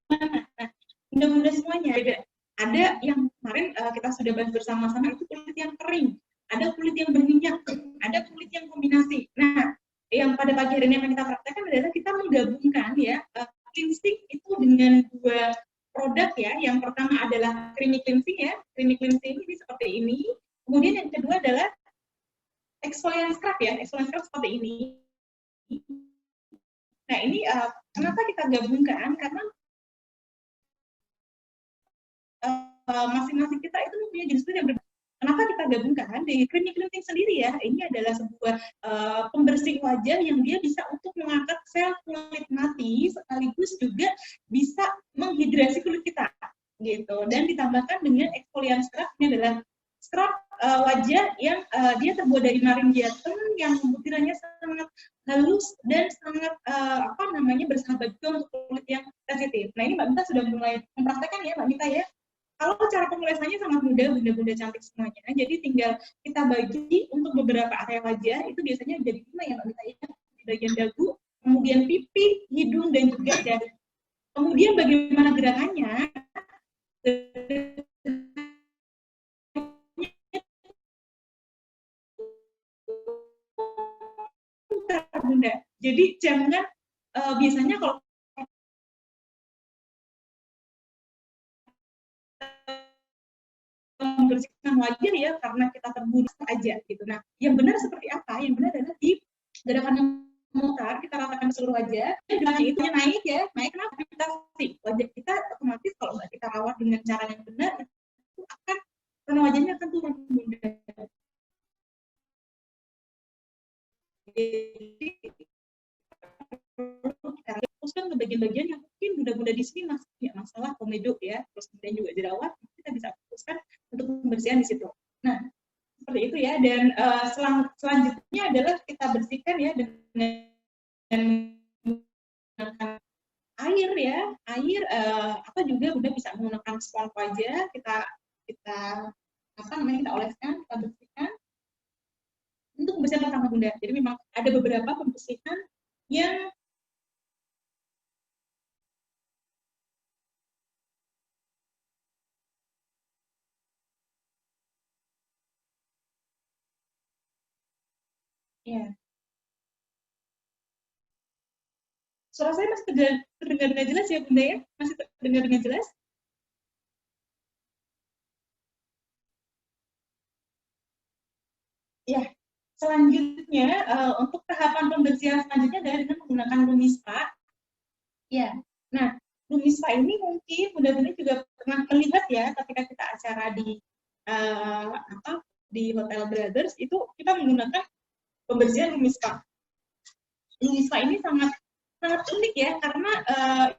gimana? Nah, bunda-bunda semuanya ada yang kemarin kita sudah bahas bersama-sama itu kulit yang kering, ada kulit yang berminyak, ada kulit yang kombinasi. Nah, yang pada pagi hari ini akan kita praktekkan adalah kita menggabungkan ya cleansing itu dengan dua produk ya. Yang pertama adalah creamy cleansing ya, creamy cleansing ini seperti ini. Kemudian yang kedua adalah exfoliant scrub ya, exfoliant scrub seperti ini. Nah ini kenapa kita gabungkan? Karena masing-masing kita itu mempunyai jenis kulit yang berbeda. Kenapa kita gabungkan? Di creamy cleansing sendiri ya, ini adalah sebuah pembersih wajah yang dia bisa untuk mengangkat sel kulit mati, sekaligus juga bisa menghidrasi kulit kita, gitu. Dan ditambahkan dengan exfoliant scrub, ini adalah scrub wajah yang dia terbuat dari maringgiatum yang butirannya sangat halus dan sangat bersahabat juga untuk kulit yang sensitif. Nah ini Mbak Mita sudah mulai mempraktekkan ya Mbak Mita ya. Kalau cara pemulasannya sangat mudah, bunda-bunda cantik semuanya. Jadi tinggal kita bagi untuk beberapa area wajah, itu biasanya jadi 5 ya Mbak Mita ya. Di bagian dagu, kemudian pipi, hidung, dan juga dahi. Kemudian bagaimana gerakannya? Bunda. Jadi jangan biasanya kalau membersihkan wajah ya karena kita terburu aja gitu. Nah, yang benar seperti apa? Yang benar adalah di gerakan memutar kita ratakan seluruh wajah. Gerakan itu naik ya, naik kenapa? Kita wajah kita otomatis kalau nggak kita rawat dengan cara yang benar itu akan karena wajahnya akan turun bunda. Jadi kita fokuskan ke bagian-bagian yang mungkin bunda-bunda di sini masih punya masalah komedo ya, terus kemudian juga jerawat, kita bisa fokuskan untuk pembersihan di situ. Nah, seperti itu ya. Dan selanjutnya adalah kita bersihkan ya dengan menggunakan air ya, air atau juga bunda bisa menggunakan spons wajah, kita kita oleskan, kita bersihkan untuk pembersihan pertama bunda. Jadi memang ada beberapa pembersihan yang ya. Suara saya masih terdengar dengan jelas ya bunda ya? Masih terdengar dengan jelas? Ya, selanjutnya untuk tahapan pembersihan selanjutnya adalah dengan menggunakan lumispa. Ya, nah lumispa ini mungkin bunda-bunda juga pernah melihat ya ketika kita acara di Hotel Brothers itu kita menggunakan pembersihan lumispa. Lumispa ini sangat unik ya karena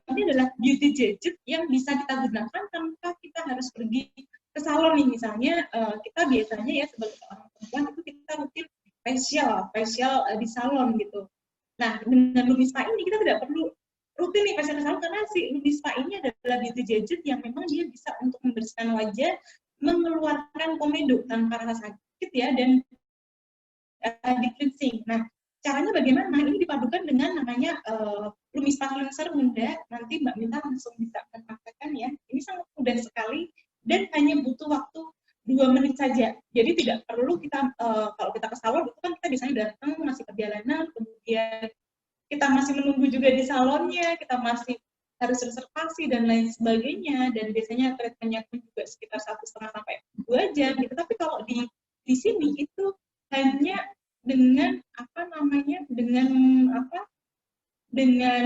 ini adalah beauty gadget yang bisa kita gunakan tanpa kita harus pergi ke salon nih. Misalnya kita biasanya ya sebagai seorang perempuan itu kita rutin facial di salon gitu. Nah dengan lumispa ini kita tidak perlu rutin nih facial di salon karena si lumispa ini adalah beauty gadget yang memang dia bisa untuk membersihkan wajah, mengeluarkan komedo tanpa rasa sakit ya, dan di cleansing. Nah caranya bagaimana? Ini dipadukan dengan namanya lumispa cleanser bunda. Nanti Mbak Minta langsung bisa mempraktekkan ya. Ini sangat mudah sekali dan hanya butuh waktu 2 menit saja. Jadi tidak perlu kita kalau kita ke salon itu kan kita biasanya datang masih perjalanan, kemudian kita masih menunggu juga di salonnya, kita masih harus reservasi dan lain sebagainya. Dan biasanya treatmentnya pun juga sekitar 1,5 sampai 2 jam gitu. Tapi kalau di sini itu hanya dengan dengan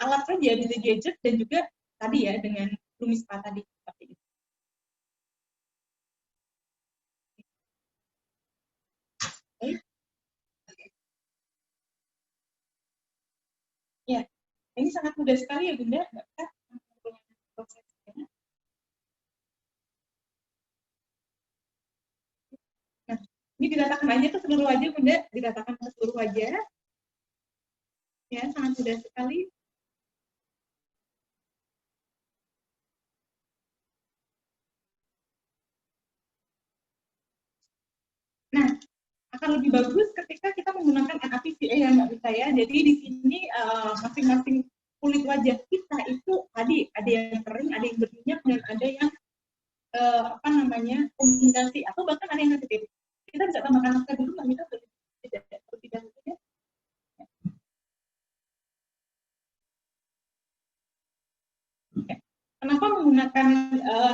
alat saja gitu, gadget, dan juga tadi ya dengan lumispa tadi seperti itu. Ya, ini sangat mudah sekali ya bunda. Nah, ini diratakan aja ke seluruh wajah bunda, diratakan ke seluruh wajah. Ya, sangat mudah sekali. Nah, akan lebih bagus ketika kita menggunakan NAPCA ya Mbak Mita ya. Jadi di sini masing-masing kulit wajah kita itu tadi ada yang kering, ada yang berminyak, dan ada yang komunikasi atau bahkan ada yang sensitif. Kita bisa tambahkan naskah dulu Mbak Mita tidak terlebih dahulu ya. Kenapa menggunakan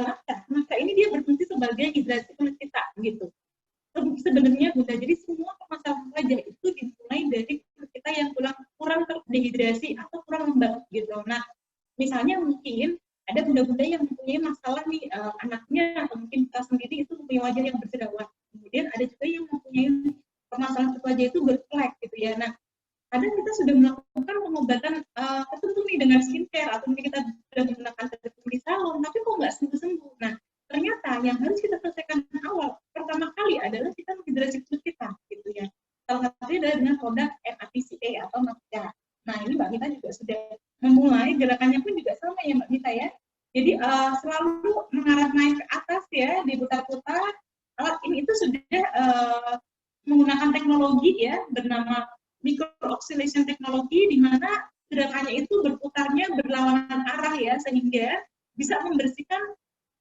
naskah? Naskah ini dia berfungsi sebagai hidrasi kulit kita gitu. Sebenarnya Bunda, jadi semua permasalahan wajah itu dimulai dari kulit kita yang kurang terdehidrasi atau kurang lembab gitu. Nah, misalnya mungkin ada bunda-bunda yang mempunyai masalah nih anaknya atau mungkin kita sendiri itu mempunyai wajah yang berjerawat. Kemudian ada juga yang mempunyai permasalahan kulit wajah itu berflek gitu ya. Nah, kadang kita sudah melakukan pengobatan tertentu nih dengan skincare atau mungkin kita sudah menggunakan serum di salon, tapi kok nggak sembuh-sembuh. Nah, ternyata yang harus kita selesaikan awal pertama kali adalah kita menghidrasi kulit kita gitu ya. Salah satunya adalah dengan produk NAPCA atau naskah. Nah, ini Mbak Mita juga sudah memulai, gerakannya pun juga sama ya Mbak Mita ya. Jadi selalu mengarah naik ke atas ya, diputar-putar. Alat ini itu sudah menggunakan teknologi ya bernama micro oscillation teknologi, di mana gerakannya itu berputarnya berlawanan arah ya, sehingga bisa membersihkan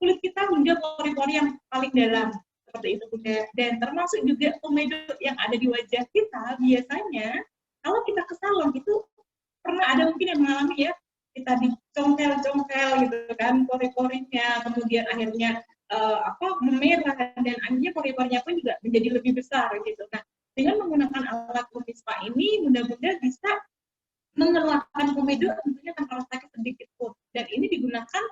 kulit kita hingga pori-pori yang paling dalam seperti itu Bunda. Dan termasuk juga komedo yang ada di wajah kita, biasanya kalau kita ke salon itu pernah ada mungkin yang mengalami ya, kita dicongkel-congkel gitu kan pori-porinya, kemudian akhirnya memerah, dan akhirnya pori-porinya pun juga menjadi lebih besar gitu. Nah, dengan menggunakan alat Lumispa ini, bunda-bunda bisa mengeluarkan komedo tentunya tanpa rasa sedikit pun. Dan ini digunakan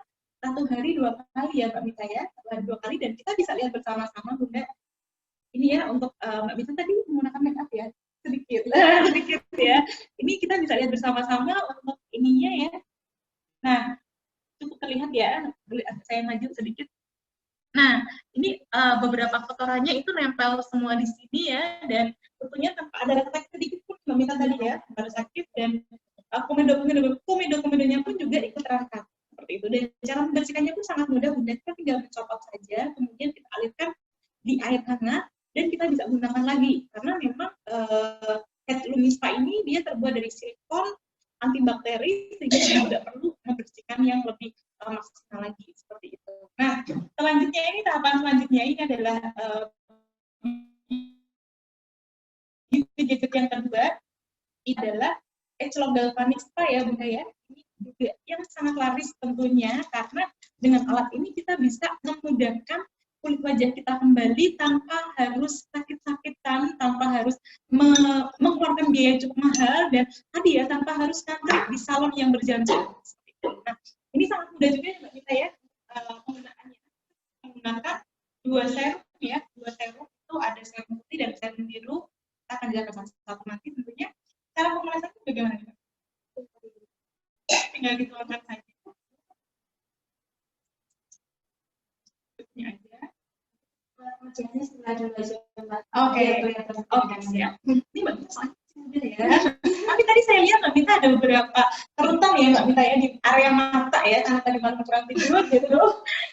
1 hari 2 kali ya Mbak Mita ya, 2 kali, dan kita bisa lihat bersama-sama Bunda. Ini ya untuk Mbak Mita tadi menggunakan make up ya, sedikit ya. Ini kita bisa lihat bersama-sama untuk ininya ya. Nah, cukup terlihat ya, saya maju sedikit. Nah, ini beberapa kotorannya itu nempel semua di sini ya, dan tentunya tanpa ada refleks sedikit pun Mbak Mita tadi ya, harus aktif, dan komedo-komedonya pun juga ikut terangkat seperti itu. Dan cara membersihkannya pun sangat mudah Bunda, kita tinggal mencopot saja, kemudian kita alirkan di air hangat, dan kita bisa gunakan lagi karena memang head Lumispa ini dia terbuat dari silikon antibakteri, sehingga kita tidak perlu membersihkan yang lebih maksimal lagi seperti itu. Nah, selanjutnya ini tahapan selanjutnya ini adalah gadget yang kedua adalah Echelon Galvanista ya Bunda ya. Ini juga yang sangat laris tentunya, karena dengan alat ini kita bisa memudahkan kulit wajah kita kembali tanpa harus sakit-sakitan, tanpa harus mengeluarkan biaya cukup mahal, dan tadi ya tanpa harus ngantri di salon yang berjam-jam. Nah, ini sangat mudah juga ya Mbak Mita ya penggunaannya. Menggunakan 2 serum ya, 2 serum itu ada serum putih dan serum biru. Kita akan jelaskan satu nanti tentunya. Cara pemanasan itu bagaimana? Tinggal dituangkan saja. Ini aja. Maksudnya setelah 2 jam. Oke, siap. Ini Mbak Mita soalnya ya. Tapi tadi saya lihat Mbak Mita ada beberapa kerutan ya Mbak Mita ya di area mata ya, karena tadi malam kurang tidur gitu.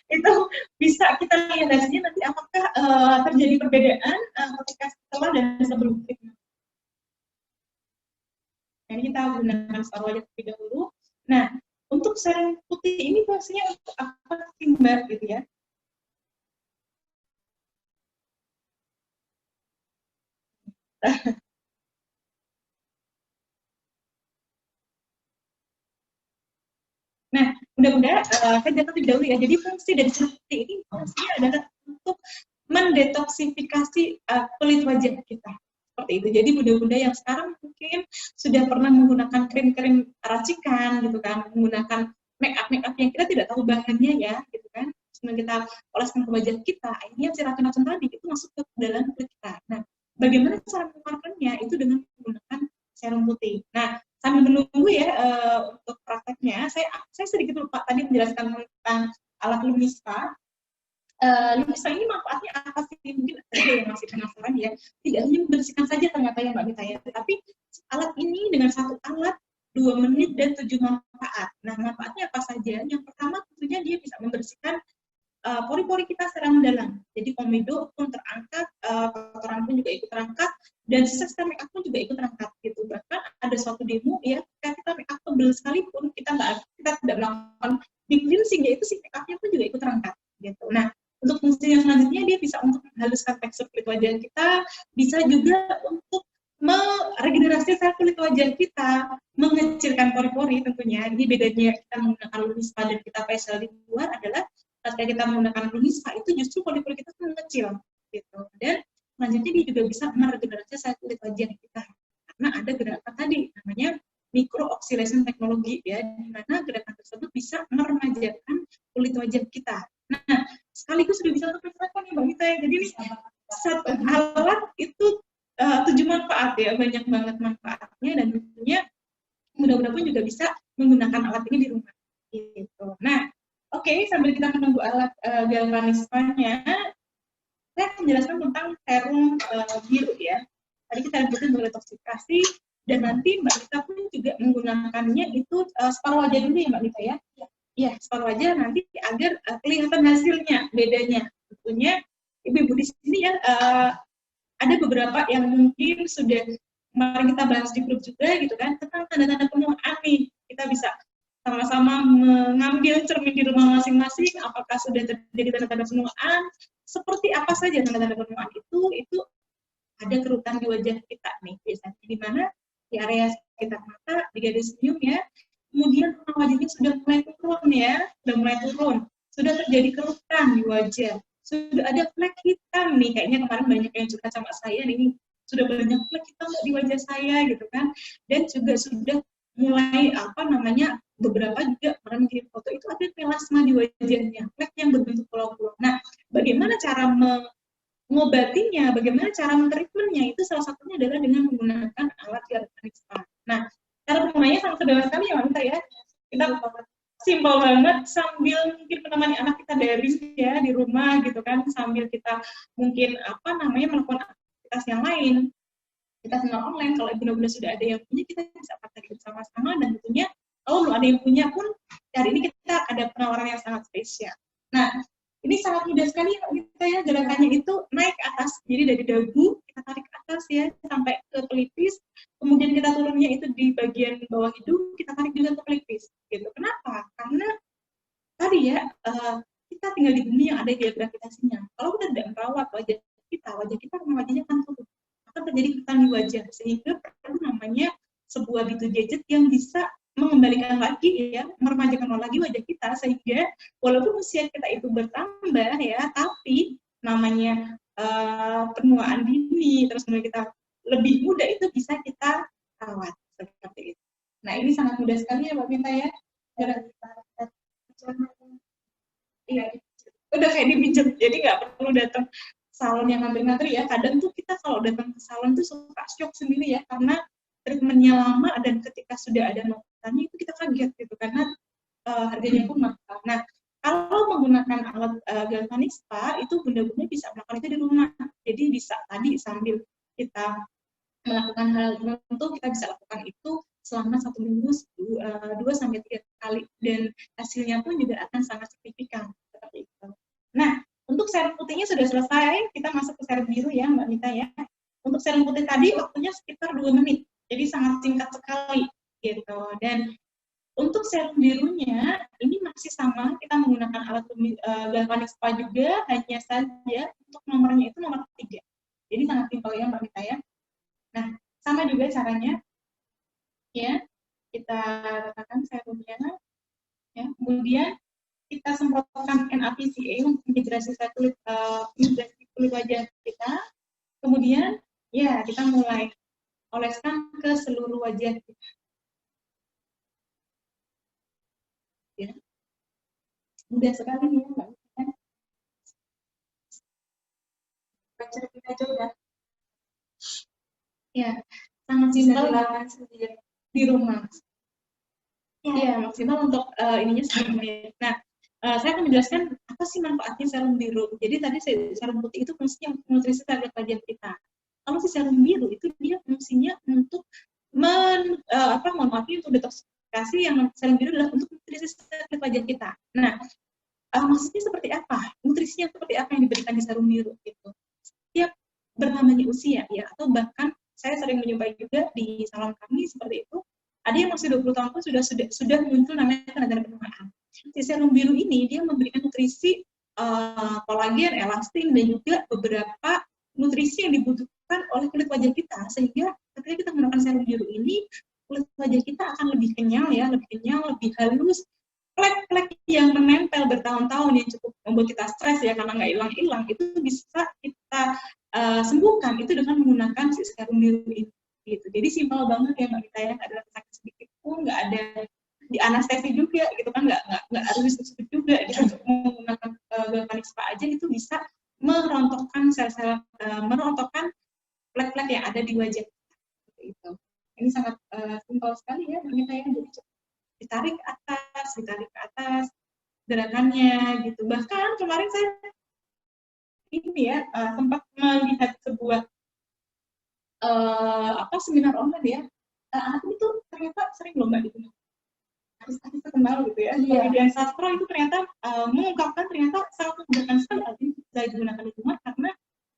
Itu bisa kita lihat hasilnya nanti apakah terjadi perbedaan ketika setelah dan sebelum treatment. Jadi kita gunakan separuh wajah terlebih dahulu. Nah, untuk serum putih ini fungsinya untuk apa sih Mbak gitu ya? Nah, mudah-mudahan saya catat terlebih dahulu ya. Jadi fungsi dari serum putih ini fungsinya adalah untuk mendetoksifikasi kulit wajah kita. Seperti itu. Jadi bunda-bunda yang sekarang mungkin sudah pernah menggunakan krim-krim racikan gitu kan, menggunakan make up yang kita tidak tahu bahannya ya, gitu kan. Kemudian kita oleskan ke wajah kita, akhirnya si racun-racun tadi itu masuk ke dalam kulit kita. Nah, bagaimana cara mengeluarkannya? Itu dengan menggunakan serum putih. Nah, sambil menunggu ya untuk prakteknya, saya sedikit lupa tadi menjelaskan tentang alat Lumispa. Lumispa ini manfaatnya apa sih? Mungkin ada yang masih penasaran ya. Tidak hanya membersihkan saja ternyata ya Mbak Mita ya, tapi alat ini dengan satu alat 2 menit dan 7 manfaat. Nah, manfaatnya apa saja? Yang pertama tentunya dia bisa membersihkan pori-pori kita secara mendalam. Jadi komedo pun terangkat, kotoran pun juga ikut terangkat, dan sistem make up pun juga ikut terangkat gitu. Bahkan ada suatu demo ya, ketika kita make up tebel sekalipun kita tidak melakukan deep cleansing, yaitu si make upnya pun juga ikut terangkat gitu. Nah, untuk fungsi yang selanjutnya dia bisa untuk menghaluskan tekstur kulit wajah kita, bisa juga untuk meregenerasi sel kulit wajah kita, mengecilkan pori-pori tentunya. Ini bedanya kita menggunakan Lumispa dan kita facial di luar adalah ketika kita menggunakan Lumispa itu justru pori-pori kita mengecil gitu. Dan selanjutnya dia juga bisa meregenerasi sel kulit wajah kita. Karena ada gerakan tadi namanya micro-oxidation teknologi ya, di mana gerakan tersebut bisa meremajakan kulit wajah kita. Nah, sekaligus sudah bisa untuk reflektor nih Mbak Mita ya. Jadi ini satu alat itu 7 manfaat ya, banyak banget manfaatnya, dan tentunya mudah-mudahan pun juga bisa menggunakan alat ini di rumah gitu. Nah, oke, sambil kita menunggu alat galvanismanya, saya akan menjelaskan tentang serum biru ya. Tadi kita sebutin detoksifikasi, dan nanti Mbak Mita pun juga menggunakannya itu separuh wajah dulu ya Mbak Mita ya. Iya, separuh wajah nanti agar kelihatan hasilnya, bedanya. Tentunya ibu-ibu di sini ya ada beberapa yang mungkin sudah kemarin kita bahas di grup juga gitu kan, tentang tanda-tanda penuaan nih. Kita bisa sama-sama mengambil cermin di rumah masing-masing, apakah sudah terjadi tanda-tanda penuaan, seperti apa saja tanda-tanda penuaan itu ada kerutan di wajah kita nih, biasanya di mana di area sekitar mata, di garis senyum ya, kemudian wajahnya sudah mulai turun ya, sudah terjadi kerutan di wajah, sudah ada flek hitam nih, kayaknya kemarin banyak yang suka sama saya nih, sudah banyak flek hitam di wajah saya gitu kan, dan juga sudah mulai beberapa juga pernah mengirim foto itu ada melasma di wajahnya, flek yang berbentuk pulau-pulau. Nah, bagaimana cara mengobatinya, bagaimana cara mentreatmentnya, itu salah satunya adalah dengan menggunakan alat galvanispa. Nah, cara penggunaannya sangat sederhana sekali ya Mbak ya. Kita simpel banget, sambil mungkin menemani anak kita daring ya di rumah gitu kan, sambil kita mungkin melakukan aktivitas yang lain, kita senang online. Kalau benar-benar sudah ada yang punya, kita bisa praktekkan bersama-sama, dan tentunya kalau belum ada yang punya pun hari ini kita ada penawaran yang sangat spesial. Nah, ini sangat mudah sekali kita ya, gerakannya itu naik ke atas, jadi dari dagu kita tarik ke atas ya sampai ke pelipis, kemudian kita turunnya itu di bagian bawah hidung, kita tarik juga ke pelipis gitu. Kenapa? Karena tadi ya kita tinggal di bumi yang ada gaya gravitasinya. Kalau kita tidak merawat wajah kita wajahnya akan turun, akan terjadi kerutan di wajah, sehingga perlu namanya sebuah beauty gadget yang bisa mengembalikan lagi ya, meremajakan lagi wajah kita, sehingga walaupun usia kita itu bertambah ya, tapi namanya penuaan dini, terus kemudian kita lebih muda, itu bisa kita rawat seperti itu. Nah, ini sangat mudah sekali ya Mbak Minta ya. Iya, udah kayak dipijat, jadi nggak perlu datang salon yang ngantri-ngantri ya. Kadang tuh kita kalau datang ke salon tuh suka shock sendiri ya, karena treatmentnya lama, dan ketika sudah ada noktanya itu kita kaget gitu, karena harganya pun mahal. Nah, kalau menggunakan alat galvanispa itu benar-benar bisa melakukan itu di rumah. Jadi bisa tadi sambil kita melakukan hal tertentu, kita bisa lakukan itu selama 1 minggu 2-3 kali, dan hasilnya pun juga akan sangat signifikan seperti itu. Nah, untuk serum putihnya sudah selesai, kita masuk ke serum biru ya Mbak Mita ya. Untuk serum putih tadi waktunya sekitar 2 menit, jadi sangat singkat sekali gitu. Dan untuk serum birunya ini masih sama, kita menggunakan alat galvanispa juga, hanya saja untuk nomornya itu nomor 3. Jadi sangat simpel ya Mbak Mita ya. Nah, sama juga caranya ya, kita letakkan serumnya ya, kemudian kita semprotkan NaPCA untuk dehidrasi kulit wajah kita, kemudian ya kita mulai oleskan ke seluruh wajah kita ya. Mudah sekali nih ya Mbak. Baca kita coba ya, sangat simpel sendiri di rumah ya, maksimal untuk ininya 1 menit. Nah, saya akan menjelaskan apa sih manfaatnya serum biru. Jadi tadi serum putih itu fungsinya nutrisi terhadap wajah kita. Kalau si serum biru itu dia fungsinya untuk mohon maaf untuk detoksifikasi yang serum biru adalah untuk nutrisi kulit wajah kita. Nah, maksudnya seperti apa? Nutrisinya seperti apa yang diberikan di serum biru itu? Setiap bertambahnya usia ya, atau bahkan saya sering menjumpai juga di salon kami seperti itu. Ada yang masih 20 tahun pun sudah muncul namanya tanda-tanda penuaan. Si serum biru ini dia memberikan nutrisi kolagen, elastin, dan juga beberapa nutrisi yang dibutuhkan oleh kulit wajah kita, sehingga ketika kita menggunakan serum biru ini, kulit wajah kita akan lebih kenyal ya, lebih halus. Plek-plek yang menempel bertahun-tahun yang cukup membuat kita stres ya karena nggak hilang-hilang, itu bisa kita sembuhkan itu dengan menggunakan si serum biru ini. Gitu. Jadi simpel banget ya Mbak Gita ya, nggak ada sakit sedikit pun, nggak ada di anestesi juga gitu kan, nggak harus disebut juga, kita cukup menggunakan galvanik spa aja itu bisa merontokkan sel-sel, merontokkan plek-plek yang ada di wajah kita. Itu. Ini sangat simpel sekali ya Mbak Gita ya, jadi ditarik ke atas gerakannya gitu. Bahkan kemarin saya ini ya sempat melihat sebuah seminar online ya, anak ini tuh ternyata sering lomba digunakan artis-artis terkenal gitu ya, kemudian sastra itu ternyata mengungkapkan ternyata sangat menggunakan sekali arti bisa digunakan di rumah karena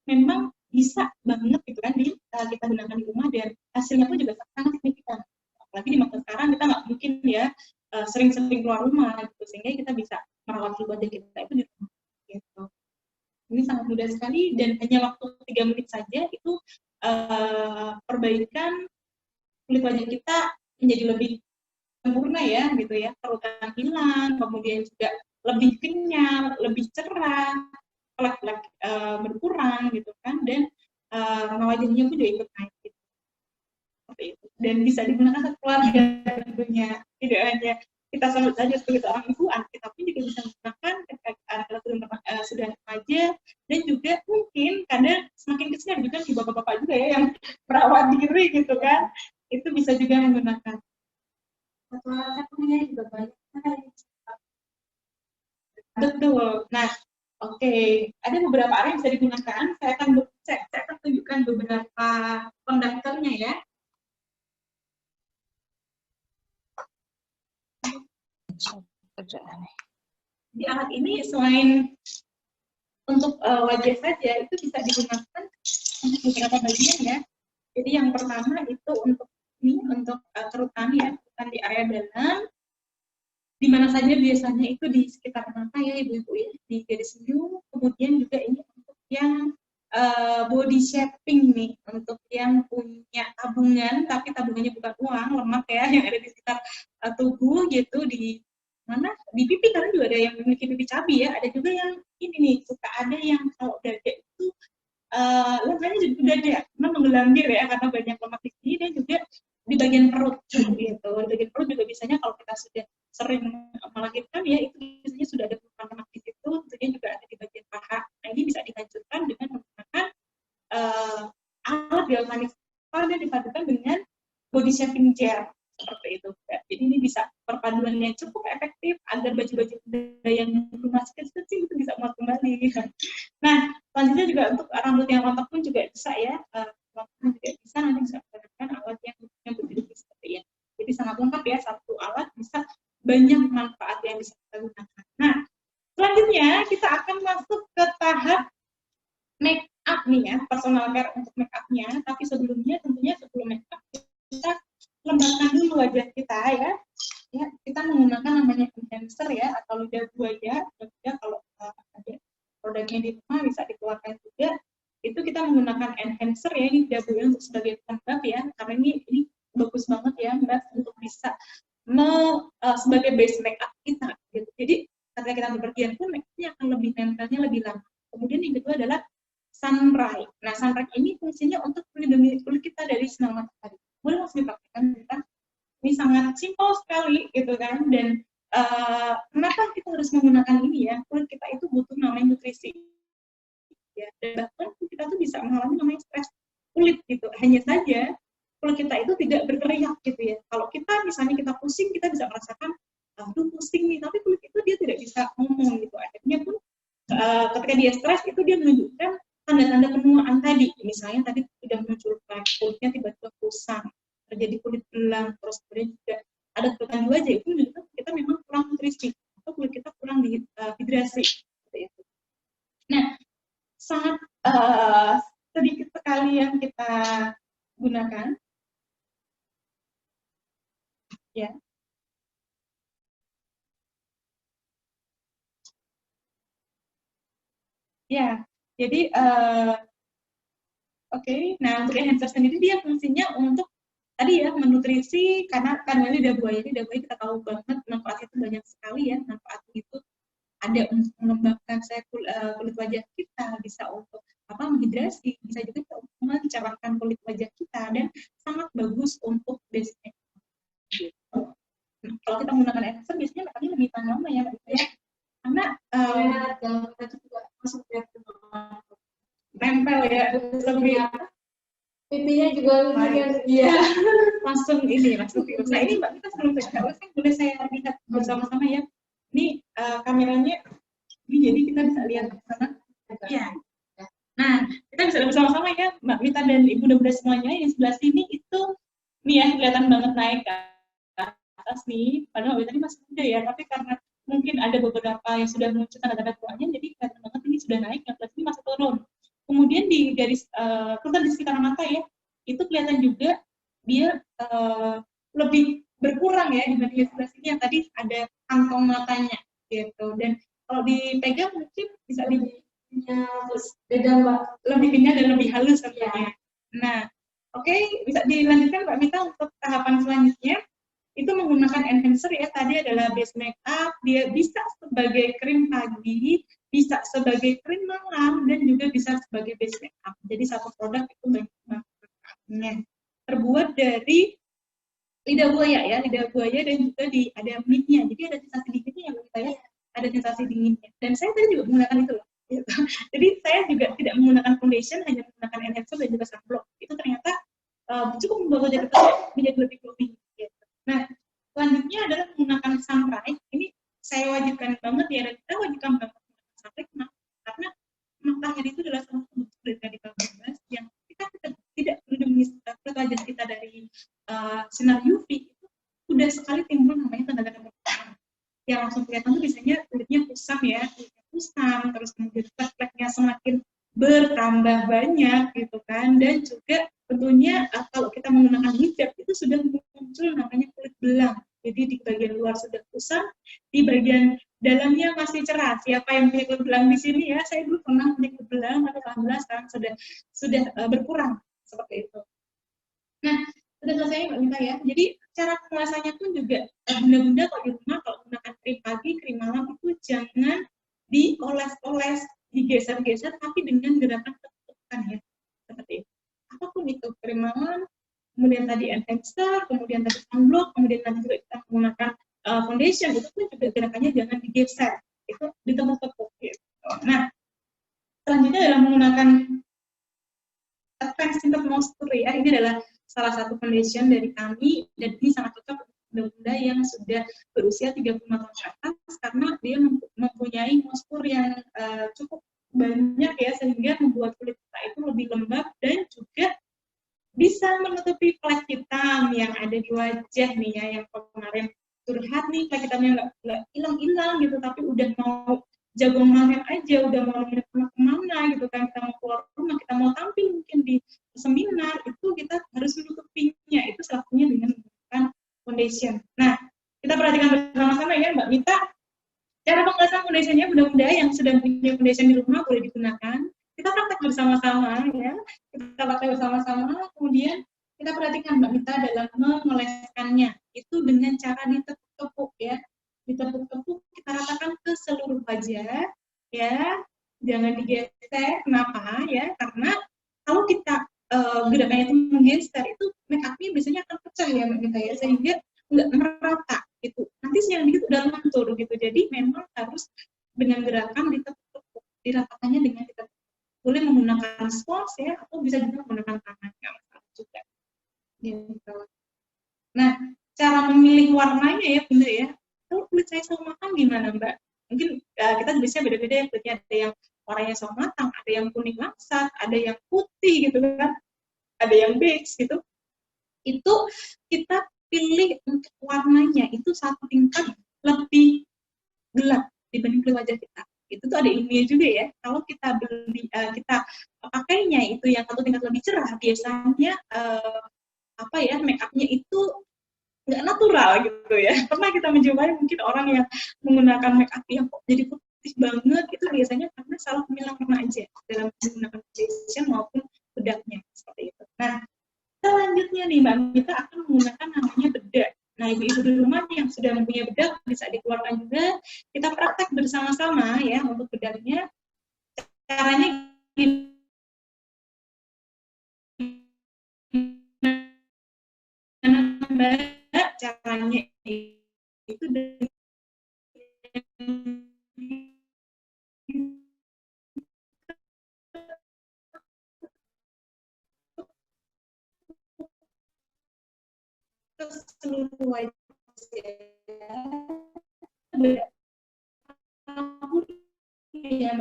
memang bisa banget gitu kan kita gunakan di rumah dan hasilnya pun juga sangat signifikan. Apalagi di masa sekarang kita nggak mungkin ya sering-sering keluar rumah gitu, sehingga kita bisa merawat wajah kita itu di rumah gitu. Ini sangat mudah sekali dan hanya waktu 3 menit saja itu perbaikan kulit wajah kita menjadi lebih sempurna ya gitu ya, kerutan hilang, kemudian juga lebih kenyal, lebih cerah, plek-plek berkurang gitu kan, dan warna wajahnya pun juga ikut naik gitu. Seperti itu. Dan bisa digunakan satu keluarga tentunya, tidak hanya kita sebut saja sebagai seorang ibu, anak kita pun juga bisa menggunakan ketika anak kita sudah remaja, dan juga mungkin kadang semakin kecil juga di bapak-bapak juga ya yang merawat diri gitu kan, itu bisa juga menggunakan. Satunya juga banyak. Betul. Nah, oke, ada beberapa area yang bisa digunakan. Saya akan tunjukkan beberapa konduktornya ya. Di alat ini selain untuk wajah saja, itu bisa digunakan untuk beberapa bagian ya. Jadi yang pertama itu untuk kerutan ya, kerutan di area dalam, di mana saja biasanya itu di sekitar mata ya ibu-ibu ya, di garis hidung. Kemudian juga ini untuk yang body shaping nih, untuk yang punya tabungan tapi tabungannya bukan uang, lemak ya, yang ada di sekitar tubuh gitu, di mana di pipi, karena juga ada yang memiliki pipi cabi ya, ada juga yang ini nih suka ada yang kalau dada itu lemaknya juga dada karena menggelambir ya karena banyak lemak di sini, dan juga di bagian perut gitu. Di bagian perut juga biasanya kalau kita sudah sering melahirkan ya, itu biasanya sudah ada tumpukan lemak di situ, tentunya juga ada di bagian paha. Nah, ini bisa dihancurkan dengan menggunakan alat galvanik dan dipadukan dengan body shaping gel seperti itu. Jadi ini bisa perpaduannya cukup efektif agar baju-baju yang masih kecil itu bisa muat kembali. Nah, selanjutnya juga untuk rambut yang rontok pun juga bisa ya. Juga bisa, nanti bisa menggunakan alat yang berdiri seperti ini. Jadi sangat lengkap ya, satu alat bisa banyak manfaat yang bisa kita gunakan. Nah, selanjutnya kita akan masuk ke tahap make up nih ya, personal care untuk make up-nya. Tapi sebelumnya tentunya sebelum make up kita lembabkan dulu wajah kita ya. Ya, kita menggunakan namanya enhancer ya, atau lidah buaya. Juga kalau ada produknya di rumah bisa dikeluarkan juga. Itu kita menggunakan enhancer ya, ini lidah buaya untuk sebagai pelembab ya, karena ini bagus banget ya Mbak untuk bisa sebagai base make up kita gitu. Jadi ketika kita bepergian pun make up-nya akan lebih nempelnya lebih lama. Kemudian yang kedua adalah sunrise. Nah, sunrise ini fungsinya untuk melindungi kulit kita dari sinar matahari. Boleh langsung dipraktikkan kita. Ini sangat simpel sekali gitu kan, dan kenapa kita harus menggunakan ini ya? Kulit kita itu butuh namanya nutrisi. Ya, dan bahkan kita tuh bisa mengalami namanya stres kulit gitu. Hanya saja kulit kita itu tidak berteriak gitu ya. Kalau kita misalnya kita pusing, kita bisa merasakan aduh pusing nih, tapi kulit itu dia tidak bisa ngomong gitu. Akhirnya pun ketika dia stres itu dia menunjukkan tanda-tanda penuaan tadi. Misalnya tadi sudah muncul flek, kulitnya tiba-tiba kusam, terjadi kulit belang, terus kemudian juga ada keluhan di wajah, itu menunjukkan kita memang kurang nutrisi atau kulit kita kurang hidrasi seperti itu. Nah, sangat sedikit sekali yang kita gunakan, ya. Ya, jadi oke. Nah, untuk enhancer sendiri dia fungsinya untuk tadi ya menutrisi, karena kandungan lidah buaya kita tahu banget manfaatnya itu banyak sekali ya. Manfaatnya itu ada untuk melembabkan kulit wajah kita, bisa untuk menghidrasi, bisa juga untuk mencerahkan kulit wajah kita, dan sangat bagus untuk basic. Kalau kita menggunakan enhancer biasanya makanya lebih tahan lama ya, ya. Karena kita juga masuk ke nempel ya, lebih pipinya juga lebih iya langsung virus. Nah ini Mbak, kita sebelum saya boleh saya lihat bersama-sama ya. Ini kameranya, ini jadi kita bisa lihat bersama. Iya. Nah, kita bisa lihat bersama-sama ya, Mbak Mita dan Ibu Bunda semuanya yang sebelah sini itu nih ya, kelihatan banget naik ke atas nih. Padahal Mbak Mita ini masih muda ya, tapi karena mungkin ada beberapa yang sudah muncul tanda-tanda tuanya, jadi kelihatan banget ini sudah naik, yang sebelah sini masih turun. Kemudian di garis kelihatan di sekitar mata ya, itu kelihatan juga dia lebih berkurang ya dibanding sebelah sini yang tadi ada kantong matanya gitu. Dan kalau dipegang mungkin bisa beda Mbak, lebih kenyal dan lebih halus tentunya. Nah, oke, bisa dilanjutkan Mbak Mita untuk tahapan selanjutnya. Itu menggunakan enhancer ya, tadi adalah base makeup, dia bisa sebagai krim pagi, bisa sebagai krim malam, dan juga bisa sebagai base makeup. Jadi satu produk itu banyak manfaatnya. Terbuat dari lidah buaya ya, lidah buaya, dan juga ada mintnya. Jadi ada sensasi dinginnya ya Mbak Mita ya, ada sensasi dinginnya. Dan saya tadi juga menggunakan itu loh. Gitu. Jadi saya juga tidak menggunakan foundation, hanya menggunakan enhancer dan juga sunblock. Itu ternyata cukup membuat wajah kita menjadi lebih glowing. Gitu. Nah, selanjutnya adalah menggunakan sunrise. Ini saya wajibkan banget ya, dan kita wajibkan banget menggunakan sunrise karena matahari itu adalah salah satu bentuk dari radikal bebas yang kita tidak melindungi kulit wajah kita dari sinar UV. Itu sudah sekali timbul namanya tanda-tanda berkurang. Yang langsung kelihatan tuh biasanya kulitnya kusam ya, kusam, terus kemudian flek-fleknya semakin bertambah banyak gitu kan, dan juga tentunya kalau kita menggunakan hijab itu sudah muncul namanya kulit belang. Jadi di bagian luar sudah kusam, di bagian dalamnya masih cerah. Siapa yang punya kulit belang di sini ya? Saya dulu pernah punya kulit belang, tapi alhamdulillah sekarang sudah berkurang seperti itu. Nah, sudah selesai Mbak Mita ya. Jadi cara pengelasannya pun juga bunda-bunda kalau di rumah kalau menggunakan krim pagi, krim malam itu jangan dioles-oles, digeser-geser, tapi dengan gerakan tekan ya, seperti itu. Apapun itu, krim malam, kemudian tadi enhancer, kemudian tadi sunblock, kemudian tadi juga kita menggunakan foundation, itu pun juga gerakannya jangan digeser, itu ditepuk-tepuk gitu. Nah, selanjutnya adalah menggunakan Advanced Tinted Moisture ya, ini adalah salah satu foundation dari kami, dan ini sangat cocok untuk bunda yang sudah berusia 35 tahun ke atas, karena dia mempunyai moisture yang cukup banyak ya, sehingga membuat kulit kita itu lebih lembab dan juga bisa menutupi flek hitam yang ada di wajah nih ya, yang kemarin curhat nih flek hitamnya nggak hilang-hilang gitu, tapi udah mau jago makan aja, udah mau kemana gitu kan, kita mau keluar rumah, kita mau tampil mungkin di seminar, itu kita harus menutupinya, itu salah satunya dengan menggunakan foundation. Nah, kita perhatikan bersama-sama ya Mbak Mita, cara pengelasan foundationnya, bunda-bunda yang sudah punya foundation di rumah boleh digunakan, kita praktek bersama-sama ya, kita pakai bersama-sama, kemudian kita perhatikan Mbak Mita dalam mengoleskannya, itu dengan cara ditepuk-tepuk ya, ditepuk-tepuk, kita ratakan ke seluruh wajah ya, jangan digeser. Kenapa ya? Karena kalau kita gerakannya itu menggeser, itu make up-nya biasanya akan pecah ya Mbak Mita ya, sehingga nggak merata gitu, nanti yang dikit udah luntur gitu. Jadi memang harus dengan gerakan ditepuk-tepuk, diratakannya dengan ditepuk. Boleh menggunakan spons ya, atau bisa juga menggunakan tangan, nggak masalah juga gitu. Nah, cara memilih warnanya ya bunda ya, kalau kulit saya sawo matang gimana Mbak? Mungkin kita biasanya beda-beda ya kulitnya, ada yang warnanya sawo matang, ada yang kuning langsat, ada yang putih gitu kan, ada yang beige gitu. itu kita pilih untuk warnanya itu satu tingkat lebih gelap dibanding kulit wajah kita. Itu tuh ada ilmunya juga ya. Kalau kita beli kita pakainya itu yang satu tingkat lebih cerah, biasanya make up-nya itu nggak natural gitu ya. Pernah kita menjumpai mungkin orang yang menggunakan make up yang kok jadi putih banget, itu biasanya karena salah pemilihan warna aja dalam menggunakan foundation maupun bedaknya seperti itu. Nah, selanjutnya nih Mbak Mita akan menggunakan namanya bedak. Nah, ibu-ibu di rumah yang sudah mempunyai bedak bisa dikeluarkan juga. Kita praktek bersama-sama ya untuk bedaknya. Caranya Mbak, caranya itu ke seluruh wajah ya,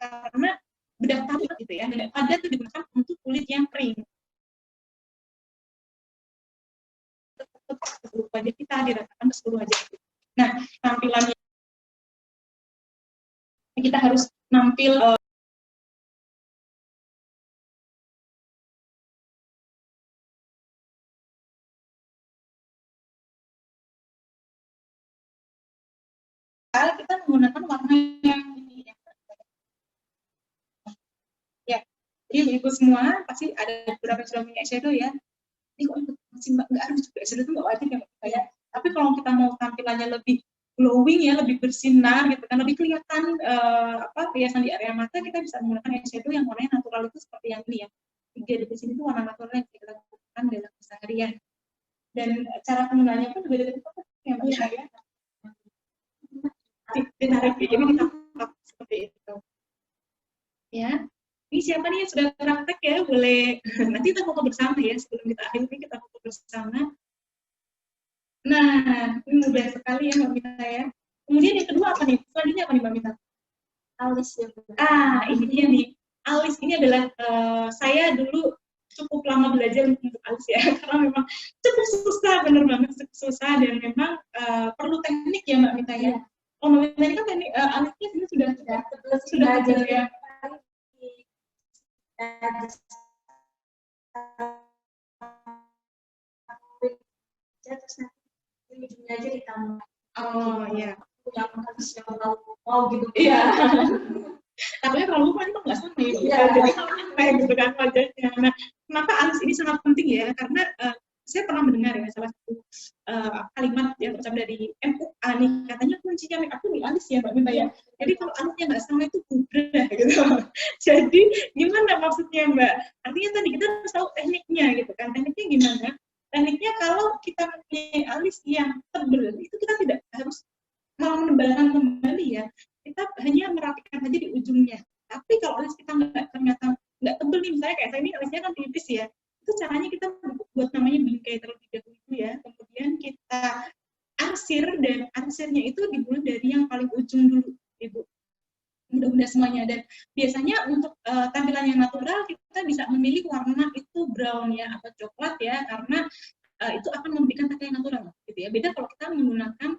karena bedak tadi gitu ya, bedak padat itu digunakan untuk kulit yang kering. Ke seluruh wajah kita, diratakan ke seluruh wajah kita. Nah, tampilannya kita harus nampil kita menggunakan warna yang ini ya. Jadi ibu semua pasti ada beberapa yang sudah punya eyeshadow ya. Ini kok masih nggak harus juga eyeshadow itu nggak wajib ya. Tapi kalau kita mau tampilannya lebih glowing ya, lebih bersinar gitu kan, lebih kelihatan riasan di area mata, kita bisa menggunakan eyeshadow yang warnanya natural itu seperti yang ini ya. 3 di sini itu warna natural yang kita gunakan dalam keseharian. Dan cara penggunaannya pun berbeda-beda ya Mbak ya. Ditarik jadi kita seperti itu. Ya. Ini siapa nih yang sudah praktek ya? Boleh nanti kita foto bersama ya, sebelum kita akhiri kita foto bersama. Nah, ini mudah sekali ya Mbak Mita ya. Kemudian yang kedua apa nih? Selanjutnya apa nih Mbak Mita? Alis ya. Ini dia nih. Alis ini adalah saya dulu cukup lama belajar untuk alis ya, karena memang cukup susah, bener banget cukup susah, dan memang perlu teknik ya Mbak Mita ya. Oh Mbak Mita ini kan teknik alisnya ini sudah ya. Terus nanti ujungnya aja ditambah. Oh iya. Yang harus yang mau gitu. Iya. Takutnya terlalu kan itu nggak sama ya. Jadi sampai gitu kan wajahnya. Nah, kenapa alis ini sangat penting ya? Karena saya pernah mendengar ya salah satu kalimat yang terucap dari MUA nih, katanya kuncinya make up itu di alis ya Mbak Mita ya. Jadi kalau alisnya nggak sama itu bubrah gitu. Jadi gimana maksudnya Mbak? Artinya tadi kita harus tahu tekniknya gitu kan. Tekniknya gimana? Tekniknya kalau kita mempunyai alis yang tebal itu kita tidak harus mau menebalkan kembali ya. Kita hanya merapikan saja di ujungnya. Tapi kalau alis kita ternyata nggak tebal nih, misalnya kayak saya ini alisnya kan tipis ya. Itu caranya kita buat namanya bingkai terlebih dahulu ya. Kemudian kita arsir, dan arsirnya itu dimulai dari yang paling ujung dulu, Ibu. Mudah-mudahan semuanya. Dan biasanya untuk tampilan yang natural kita bisa memilih warna itu brown ya atau coklat ya, karena itu akan memberikan tata yang natural gitu ya. Beda kalau kita menggunakan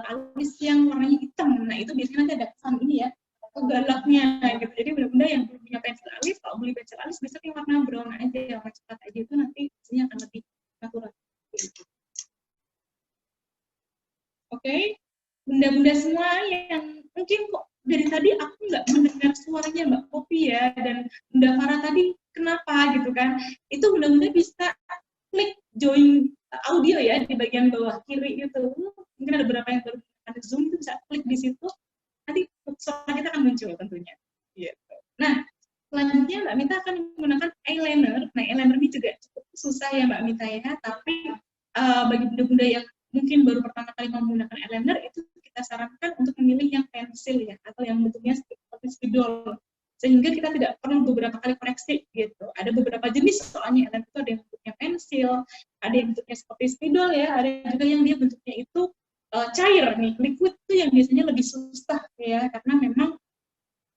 alis yang warnanya hitam, nah itu biasanya nanti ada kesan ini ya, galaknya gitu. Jadi benar-benar yang belum punya pensil alis, kalau beli pensil alis bisa yang warna brown aja, warna coklat aja, itu nanti hasilnya akan lebih natural. Oke, bunda-bunda semua yang mungkin kok dari tadi aku nggak mendengar suaranya Mbak Popi ya, dan Bunda Farah tadi kenapa gitu kan, itu bunda-bunda bisa klik join audio ya di bagian bawah kiri gitu. Mungkin ada beberapa yang baru ada Zoom itu bisa klik di situ, nanti suara kita akan muncul tentunya. Gitu. Nah, selanjutnya Mbak Mita akan menggunakan eyeliner. Nah, eyeliner ini juga cukup susah ya Mbak Mita ya, tapi bagi bunda-bunda yang mungkin baru pertama kali menggunakan eyeliner, itu kita sarankan untuk memilih yang pensil ya, atau yang bentuknya seperti spidol, sehingga kita tidak perlu beberapa kali koreksi gitu. Ada beberapa jenis soalnya eyeliner itu, ada yang bentuknya pensil, ada yang bentuknya seperti spidol ya, ada juga yang dia bentuknya itu cair nih, liquid itu yang biasanya lebih susah ya, karena memang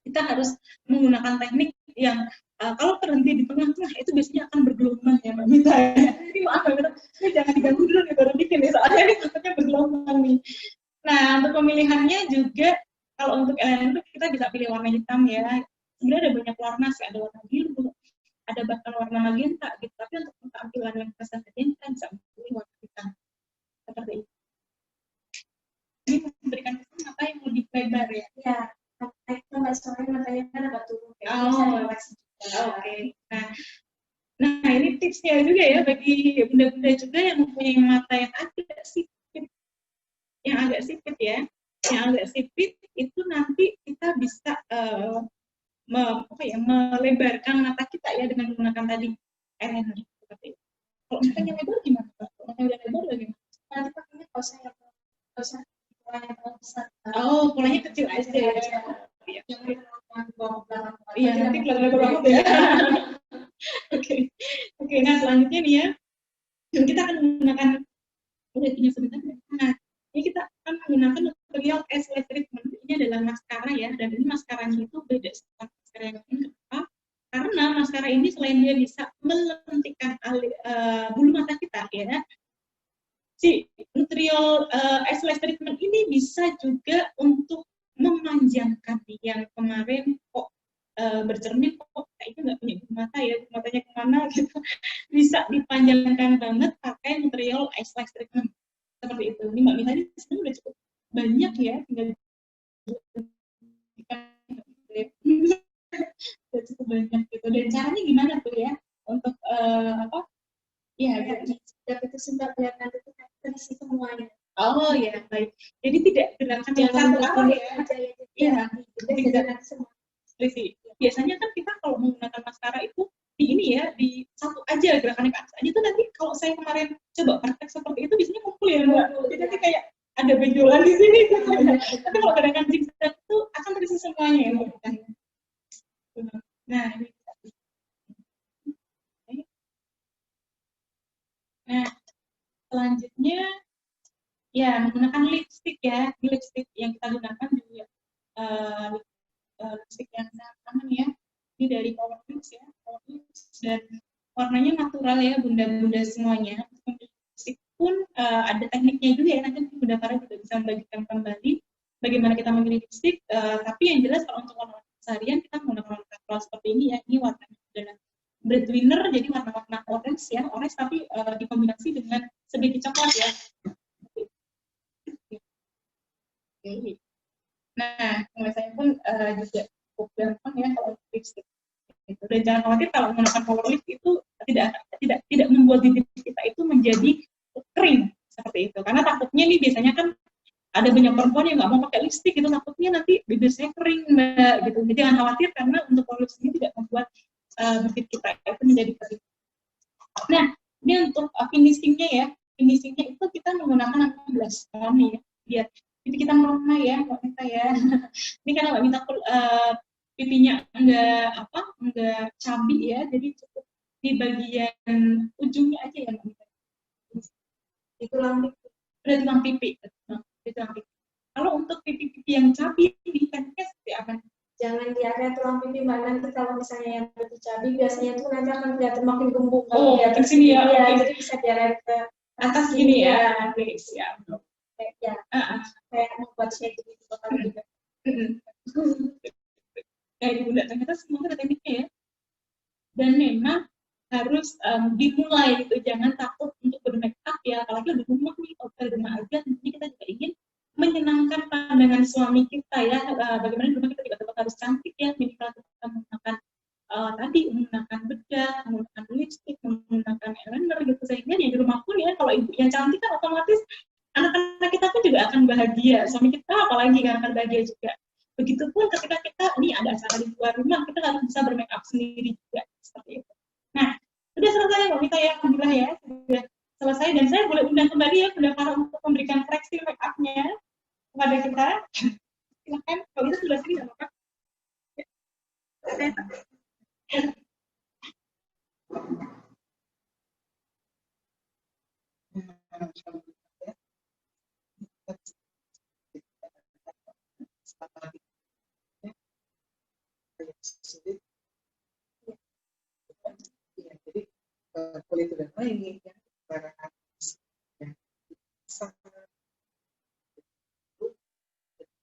kita harus menggunakan teknik yang kalau terhenti di tengah-tengah itu biasanya akan bergelombang ya Mbak Mita. Jadi maaf Mbak Mita, ini jangan diganggu dulu nih baru bikin nih, soalnya ini takutnya bergelombang nih. Nah, untuk pemilihannya juga kalau untuk eyeliner kita bisa pilih warna hitam ya. Sebenarnya ada banyak warna sih, ada warna biru, ada bahkan warna magenta gitu. Tapi untuk tampilan yang kesehatan kita bisa pilih warna hitam seperti itu. Ini memberikan kesan mata yang lebih lebar ya. Ya, itu nggak soalnya matanya kan agak turun. Oh, oke. Nah, ini tipsnya juga ya bagi bunda-bunda juga yang mempunyai mata yang agak sipit, yang agak sipit itu nanti kita bisa melebarkan mata kita ya dengan menggunakan tadi eyeliner seperti itu. Kalau misalnya lebar gimana Pak? Kalau udah lebar bagaimana? Nanti pakainya kaos yang besar. Oh, polanya kecil aja ya. Jangan bawa belakang. Iya, nanti kelihatan banget ya. Oke. Nah selanjutnya nih ya, kita akan menggunakan ini sebentar. Nah, ini kita akan menggunakan material S-Lash treatment. Ini adalah maskara ya, dan ini maskaranya itu beda sama maskara yang lain. Kenapa? Karena maskara ini selain dia bisa melentikkan bulu mata kita ya, si material S-Lash treatment ini bisa juga untuk memanjangkan yang kemarin kok bercermin kok kayaknya nggak punya bulu mata ya, bulu matanya kemana gitu, bisa dipanjangkan banget pakai material S-Lash treatment seperti itu. Ini Mbak Mita ini sebenarnya udah cukup banyak ya, tinggal udah cukup banyak gitu. Dan caranya gimana tuh ya untuk apa? Ya, Itu sudah kelihatan itu terisi semuanya. oh ya baik. Jadi tidak gerakan yang satu arah ya. Iya, tidak semua. Biasanya kan kita kalau menggunakan maskara itu di ini ya, di satu aja gerakannya ke atas aja tuh nanti kalau saya kemarin coba praktek seperti itu biasanya kumpul ya Mbak. Jadi nanti kayak ada benjolan di sini gitu. Tapi kalau gerakan zigzag itu akan terisi semuanya ya Mbak. Nah, ini. Nah, selanjutnya ya menggunakan lipstick ya. Ini lipstick yang kita gunakan juga lipstick yang aman ya. Ini dari Powerlips ya, Powerlips, dan warnanya natural ya bunda-bunda semuanya. Lipstick pun ada tekniknya juga ya, nanti Bunda Farah juga bisa membagikan kembali bagaimana kita memilih lipstick. Tapi yang jelas kalau untuk warna seharian kita menggunakan warna natural seperti ini ya. Ini warnanya adalah breadwinner, jadi warna-warna orange ya, orange tapi dikombinasi dengan sedikit coklat ya. Oke. Nah, saya pun juga cukup gampang ya kalau lipstick. Gitu. Dan jangan khawatir kalau menggunakan power lift itu tidak membuat bibir kita itu menjadi kering seperti itu. Karena takutnya nih biasanya kan ada banyak perempuan yang nggak mau pakai lipstick itu, takutnya nanti bibir saya kering Mbak gitu. Jadi jangan khawatir karena untuk power lift ini tidak membuat bibir kita itu menjadi kering. Nah, ini untuk finishingnya ya. Finishingnya itu kita menggunakan 16 warna ya. Biar pipi kita merona ya, Mbak Mita ya. Ini karena Mbak Mita pipinya enggak cabi ya, jadi cukup di bagian ujungnya aja ya Mbak Mita. Di tulang pipi. Udah tulang pipi. Di tulang pipi. Kalau untuk pipi-pipi yang cabi, ini tekniknya seperti apa? Jangan di area tulang pipi Mbak, nanti kalau misalnya yang pipi cabi biasanya tuh nanti akan kelihatan makin gemuk. Oh, di sini ya. Iya, jadi bisa di area ke atas gini ya. Oke, siap. Kayak membuat shade gitu bakal juga. Kayak Bunda, ternyata semua ada tekniknya ya. Dan memang harus dimulai gitu, jangan takut untuk bermake up ya, apalagi udah rumah nih, kalau kita rumah aja, tentunya kita juga ingin menyenangkan pandangan suami kita ya, bagaimana di rumah kita juga tetap harus cantik ya, minimal kita menggunakan menggunakan bedak, menggunakan lipstick, menggunakan eyeliner gitu, sehingga di rumah pun ya, kalau ibu yang cantik kan otomatis anak-anak kita pun juga akan bahagia, suami kita apalagi kan akan bahagia juga. Begitupun ketika kita ini ada acara di luar rumah, kita harus bisa bermake up sendiri juga seperti itu. Nah, sudah selesai Mbak Mita ya, alhamdulillah ya, sudah selesai, dan saya boleh undang kembali ya Bunda Farah untuk memberikan koreksi make up-nya kepada kita. Silakan, kalau itu sudah sini nggak apa-apa.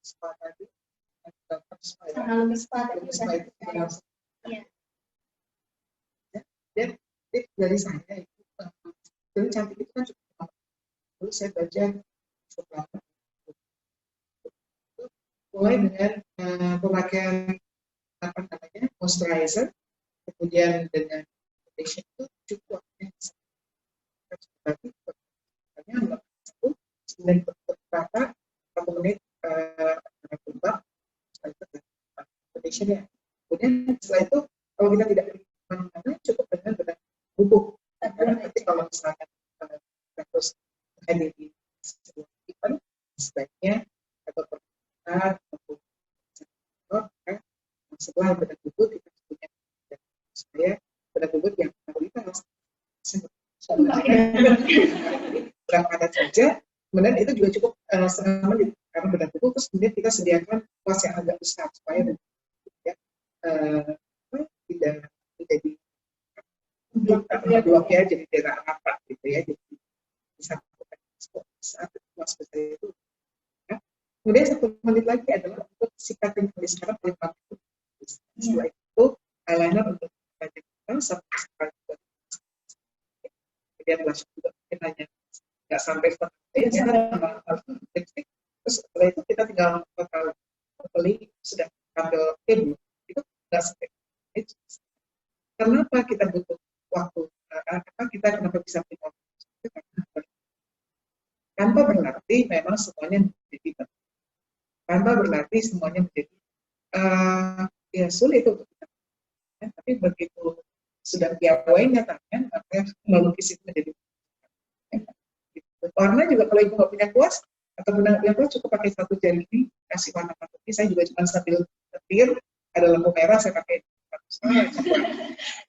spa tadi, Sama spa tadi itu benar. Iya. Dan tips dari saya itu, jadi cantik itu kan cukup. Lalu saya baca setelah mulai dengan pemakaian apa namanya moisturizer, kemudian dengan foundation itu cukup tapi hanya satu kemudian beberapa 1 menit berubah foundation ya. Kemudian setelah itu kalau kita tidak kemana-mana cukup dengan bedak bubuk. Karena nanti kalau misalkan kita terus ada di sebuah event sebaiknya atau permintaan atau setelah bedak bubuk kita punya supaya bedak bubuk yang kualitas berapa adat saja, kemudian itu juga cukup setengah menit karena bedak bubuk, terus kemudian kita sediakan kuas yang agak besar supaya ya, tidak jadi bloknya jadi tidak rapat gitu ya, jadi bisa saat kuas besar itu. Ya. Kemudian 1 menit lagi adalah untuk sikat yang sekarang paling penting. Setelah itu eyeliner untuk kita sampai kemudian blush juga mungkin hanya nggak sampai lipstick, terus setelah itu kita tinggal beli sudah ambil film itu nggak sampai. Kenapa kita butuh waktu? Kenapa bisa kita tanpa berarti memang semuanya menjadi penting. Tanpa berarti semuanya menjadi ya sulit untuk kita. Ya, tapi begitu sudah piawai nyatanya, maka melukis itu menjadi warna juga kalau ibu nggak punya kuas atau benar punya kuas cukup pakai 1 jari ini kasih warna putih. Saya juga cuma sambil setir ada lampu merah saya pakai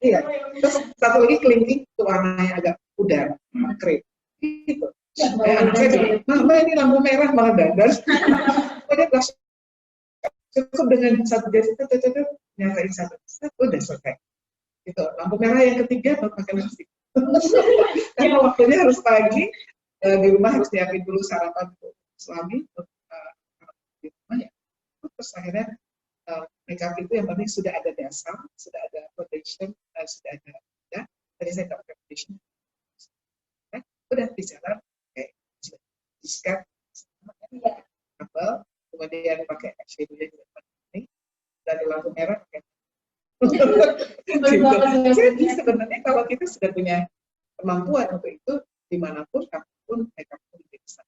iya. Terus 1 lagi kelingking itu warnanya agak pudar krem gitu. Anak saya bilang, mama ini lampu merah malah dandan. Dia cukup dengan 1 jari itu nyatain 1 udah selesai. Gitu. Lampu merah yang ketiga baru pakai lipstick. Karena waktunya harus pagi, di rumah harus nyiapin dulu sarapan untuk suami, untuk di rumah ya. Terus akhirnya makeup itu yang penting sudah ada dasar, sudah ada foundation, sudah ada ya. Tadi saya nggak pakai foundation, udah bicara kayak disikat, kemudian pakai eyeshadow-nya juga penting, dan lampu merah pakai. Jadi sebenarnya kalau kita sudah punya kemampuan untuk itu dimanapun, kapanpun mereka pun bisa.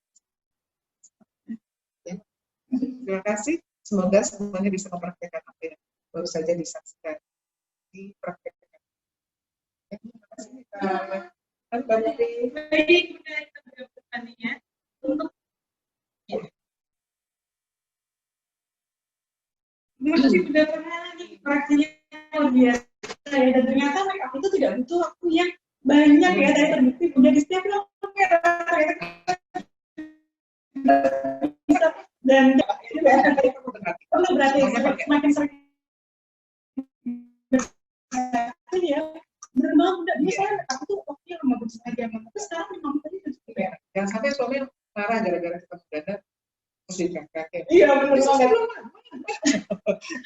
Ya. Terima kasih. Semoga semuanya bisa mempraktekkan apa yang baru saja disaksikan dipraktekkan. Ya, terima kasih. Baik, pertanyaannya untuk masih sudah pernah nih praksinya luar biasa ya, dan ternyata makeup itu tidak butuh waktu yang banyak ya, dari terbukti udah di setiap dan perlu berarti semakin sering ya bermain udah bisa aku tuh waktunya 15 jam tapi sekarang 5 menit aja cukup ya. Jangan sampai suami marah gara-gara kita mendadak terus dikakek. Iya benar.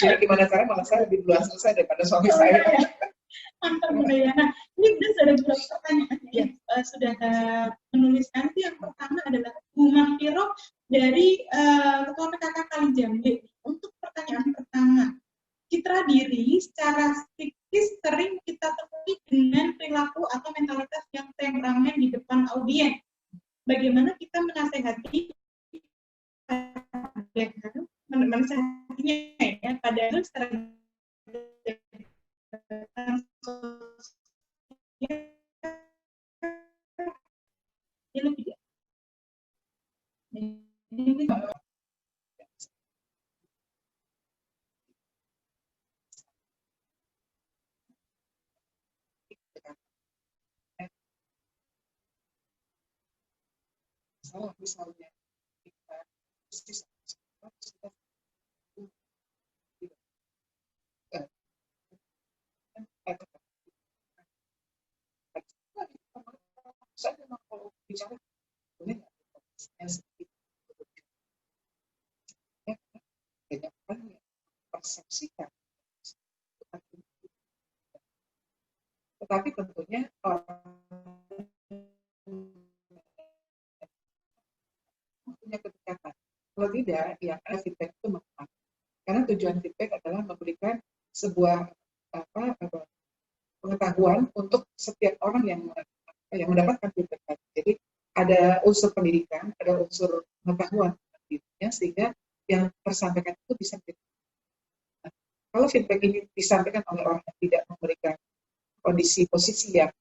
Jadi gimana cara malah saya lebih duluan selesai daripada suami saya. Mantap ya. Nah, ini udah ada beberapa pertanyaan ya. Sudah menuliskan itu yang pertama adalah Bu Mahfiro dari Ketua PKK Kalijambe. Untuk pertanyaan pertama, citra diri secara psikis sering kita temui dengan perilaku atau mentalitas yang temperamen di depan audiens. Bagaimana kita menasehati menasehatinya ya, padahal secara dia lebih misalnya kita saya memang kalau bicara yang sedikit persepsikan. Tetapi tentunya orang punya kedekatan. Kalau tidak, ya feedback itu manfaat. Karena tujuan feedback adalah memberikan sebuah pengetahuan untuk setiap orang yang mendapatkan feedback. Jadi ada unsur pendidikan, ada unsur pengetahuan sehingga yang tersampaikan itu bisa nah, kalau feedback ini disampaikan oleh orang yang tidak memberikan kondisi posisi yang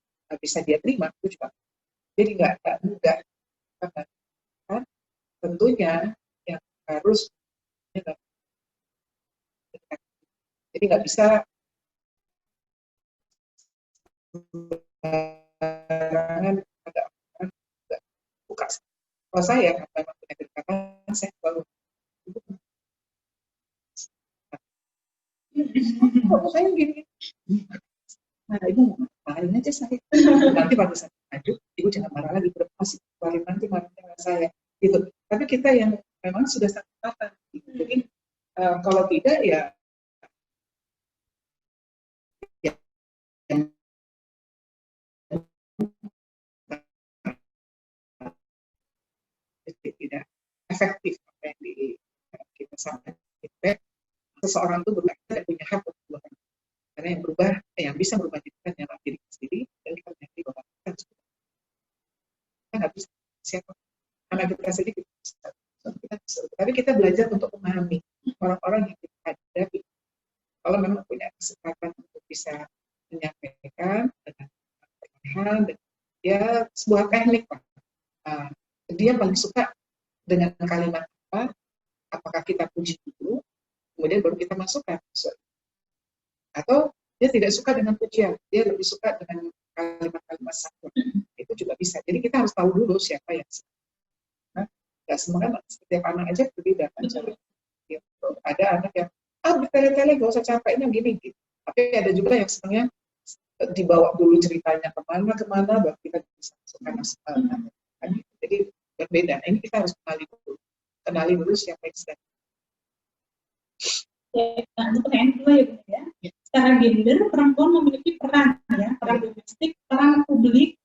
bisa dia terima, itu juga jadi nggak mudah. Kan tentunya yang harus jadi nggak bisa ada orang buka. Kalau saya memang punya kedekatan, saya selalu kok saya gini. Nah, ibu marahin aja saya. Nanti pada saat maju, ibu jangan marah lagi, masih keluarin nanti marahnya saya. Gitu. Tapi kita yang memang sudah sangat matang. Gitu. Jadi kalau tidak ya tidak efektif apa yang kita sampaikan. Seseorang itu tidak punya hak untuk berubah. Karena yang berubah, yang bisa berubah itu kan yang diri sendiri, dan kita menyadari bahwa kita nggak bisa siapa. Karena kita sendiri kita bisa. Tapi kita belajar untuk memahami orang-orang yang kita hadapi. Kalau memang punya kesempatan untuk bisa menyampaikan dengan perlahan, ya sebuah teknik Pak. Dia paling suka dengan kalimat apa, apakah kita puji dulu, kemudian baru kita masukkan. Atau dia tidak suka dengan pujian, dia lebih suka dengan kalimat-kalimat satu. Itu juga bisa. Jadi kita harus tahu dulu siapa yang suka. Nah, nggak semua kan, setiap anak aja berbeda kan. Gitu. Ada anak yang, bertele-tele gak usah capeknya gini. Gitu. Tapi ada juga yang senangnya dibawa dulu ceritanya kemana, baru kita bisa masukkan. Jadi berbeda. Nah, ini kita harus kenali dulu siapa yang sedang. Nah, untuk pertanyaan kedua ya, ya. Secara gender, perempuan memiliki peran ya, peran domestik, peran publik,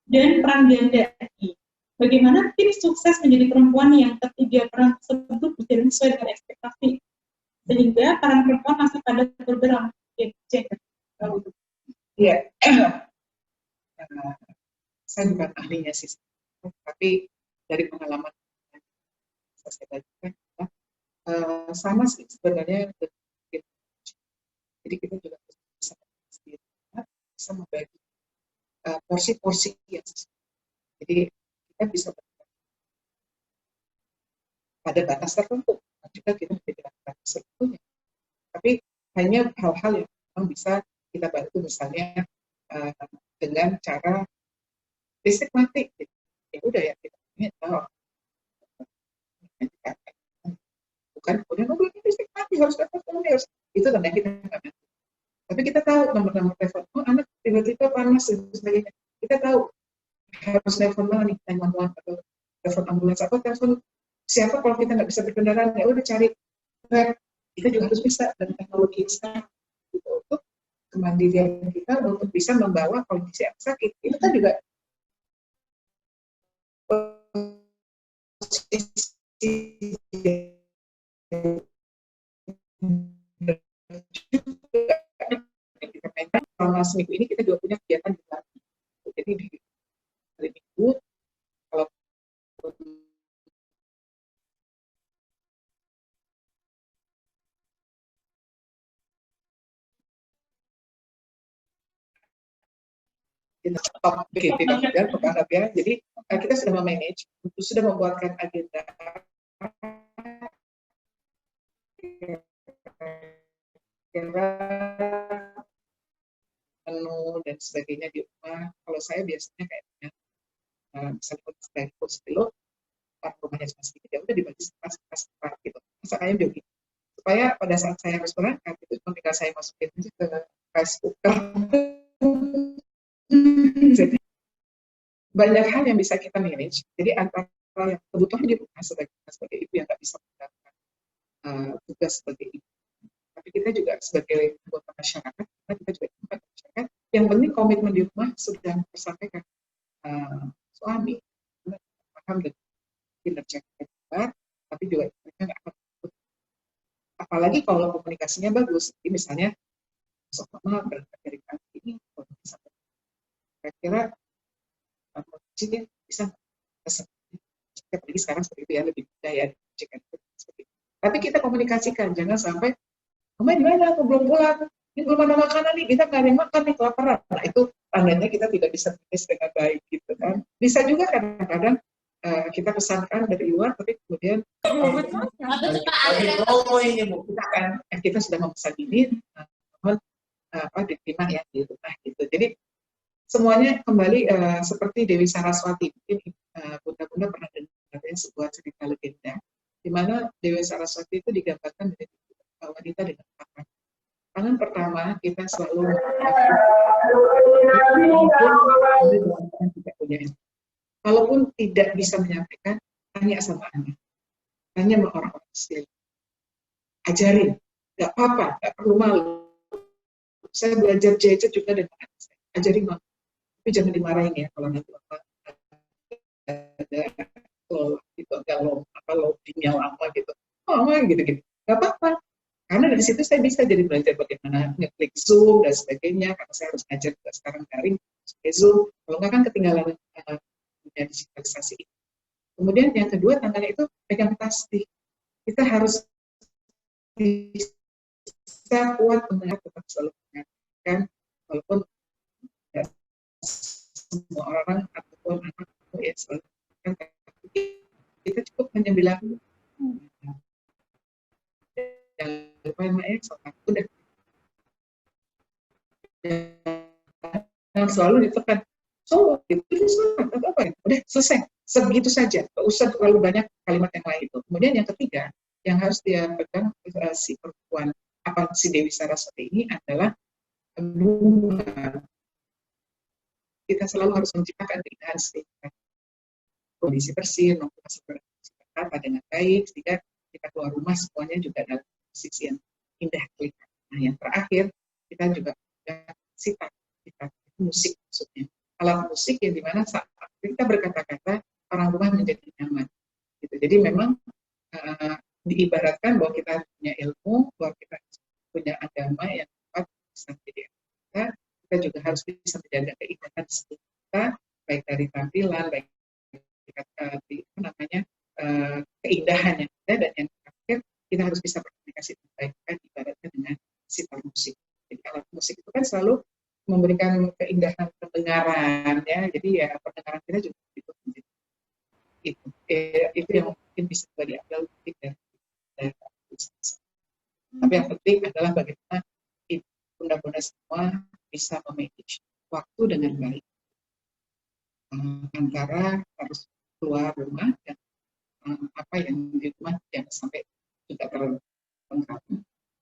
dan peran ganda. Bagaimana tips sukses menjadi perempuan yang ketiga peran tersebut berjalan sesuai dengan ekspektasi, sehingga peran perempuan masih pada program gender. Iya, saya bukan ahlinya sih, tapi dari pengalaman saya bagikan sama sih sebenarnya. Jadi kita juga bisa membagi porsi-porsi yang sesuai. Jadi kita bisa pada batas tertentu, juga kita tidak batas tertentunya. Tapi hanya hal-hal yang memang bisa kita bantu, misalnya dengan cara listrik mati, gitu. Ya udah ya kita tahu. Bukan kemudian listrik mati harus dapat harus itu tanda kita nggak bantu. Tapi kita tahu nomor-nomor telepon, anak tiba-tiba panas dan sebagainya. Kita tahu harus telepon mana nih, 911 atau telepon ambulans atau telepon siapa kalau kita nggak bisa berkendaraan, ya udah cari web. Kita juga harus bisa dengan teknologi sekarang gitu, untuk kemandirian kita untuk bisa membawa kondisi yang sakit. Itu kan juga selama seminggu ini kita juga punya kegiatan di Bali. Jadi di hari Minggu kalau jadi kita sudah memanage, sudah membuatkan agenda menu dan sebagainya di rumah. Kalau saya biasanya kayaknya misalnya dari kursi kilo, rumahnya cuma sedikit, ya udah dibagi setengah gitu. Masa ayam juga gitu. Supaya pada saat saya harus berangkat itu tinggal saya masukin aja ke rice cooker. Jadi banyak hal yang bisa kita manage. Jadi antara yang kebutuhan di rumah sebagai ibu yang nggak bisa melakukan tugas sebagai ibu, kita juga sebagai anggota masyarakat, kita juga anggota masyarakat, yang penting komitmen di rumah sudah tersampaikan. Suami paham dengan kinerja kita, tapi juga mereka nggak akan ikut. Apalagi kalau komunikasinya bagus. Jadi misalnya, besok mama berangkat dari pagi ini, kira-kira kuncinya bisa apalagi sekarang seperti itu ya, lebih mudah ya. Tapi kita komunikasikan, jangan sampai mama di mana, aku belum pulang, ini belum ada makanan nih, kita nggak ada yang makan nih, kelaparan. Nah itu tandanya kita tidak bisa bisnis dengan baik gitu kan. Bisa juga kadang-kadang kita pesankan dari luar, tapi kemudian kita sudah memesan ini, diterima ya di rumah gitu. Jadi semuanya kembali seperti Dewi Saraswati. Mungkin bunda-bunda pernah dengar sebuah cerita legenda, di mana Dewi Saraswati itu digambarkan menjadi wanita dengan tangan. Tangan pertama kita selalu tidak punya. Kalaupun tidak bisa menyampaikan, tanya sama anak, tanya sama orang-orang sekeliling, ajarin, nggak apa-apa, nggak perlu malu. Saya belajar jajet juga dengan anak saya, ajarin mama, tapi jangan dimarahin ya kalau nanti apa ada gitu, agak loadingnya lama gitu, mama gitu, nggak apa-apa. Karena dari situ saya bisa jadi belajar bagaimana ngeklik Zoom dan sebagainya, karena saya harus ngajar juga sekarang daring pakai Zoom. Kalau nggak kan ketinggalan dunia digitalisasi. Kemudian yang kedua, tangannya itu pegang pasti. Kita harus bisa kuat mendengar, tetap selalu mendengarkan, walaupun ya, semua orang ataupun anak ya selalu mendengarkan, tapi kita cukup hanya bilang jangan lupa ya, sholat udah. Jangan selalu ditekan. So, itu sholat atau apa? Udah selesai. Sebegitu saja. Tidak usah terlalu banyak kalimat yang lain itu. Kemudian yang ketiga, yang harus dia pegang si perempuan, si Dewi Saraswati ini adalah bunga. Kita selalu harus menciptakan keindahan sekitar. Kondisi bersih, berkata dengan baik, sehingga kita keluar rumah semuanya juga dalam posisi yang indah kelihatan. Nah, yang terakhir kita juga sitar, musik maksudnya. Alat musik yang dimana saat kita berkata-kata orang rumah menjadi nyaman. Gitu. Jadi memang diibaratkan bahwa kita punya ilmu, bahwa kita punya agama yang tepat bisa menjadi kita juga harus bisa menjaga keindahan kita, baik dari tampilan, baik keindahannya kita, dan yang terakhir kita harus bisa berkomunikasi dengan baik, kan ibaratnya dengan sitar musik. Jadi alat musik itu kan selalu memberikan keindahan pendengaran ya, jadi ya pendengaran kita juga itu yang mungkin bisa diambil dari tapi yang penting adalah bagaimana bunda-bunda semua bisa memanage waktu dengan baik antara harus keluar rumah dan apa yang di rumah jangan sampai juga terpengaruh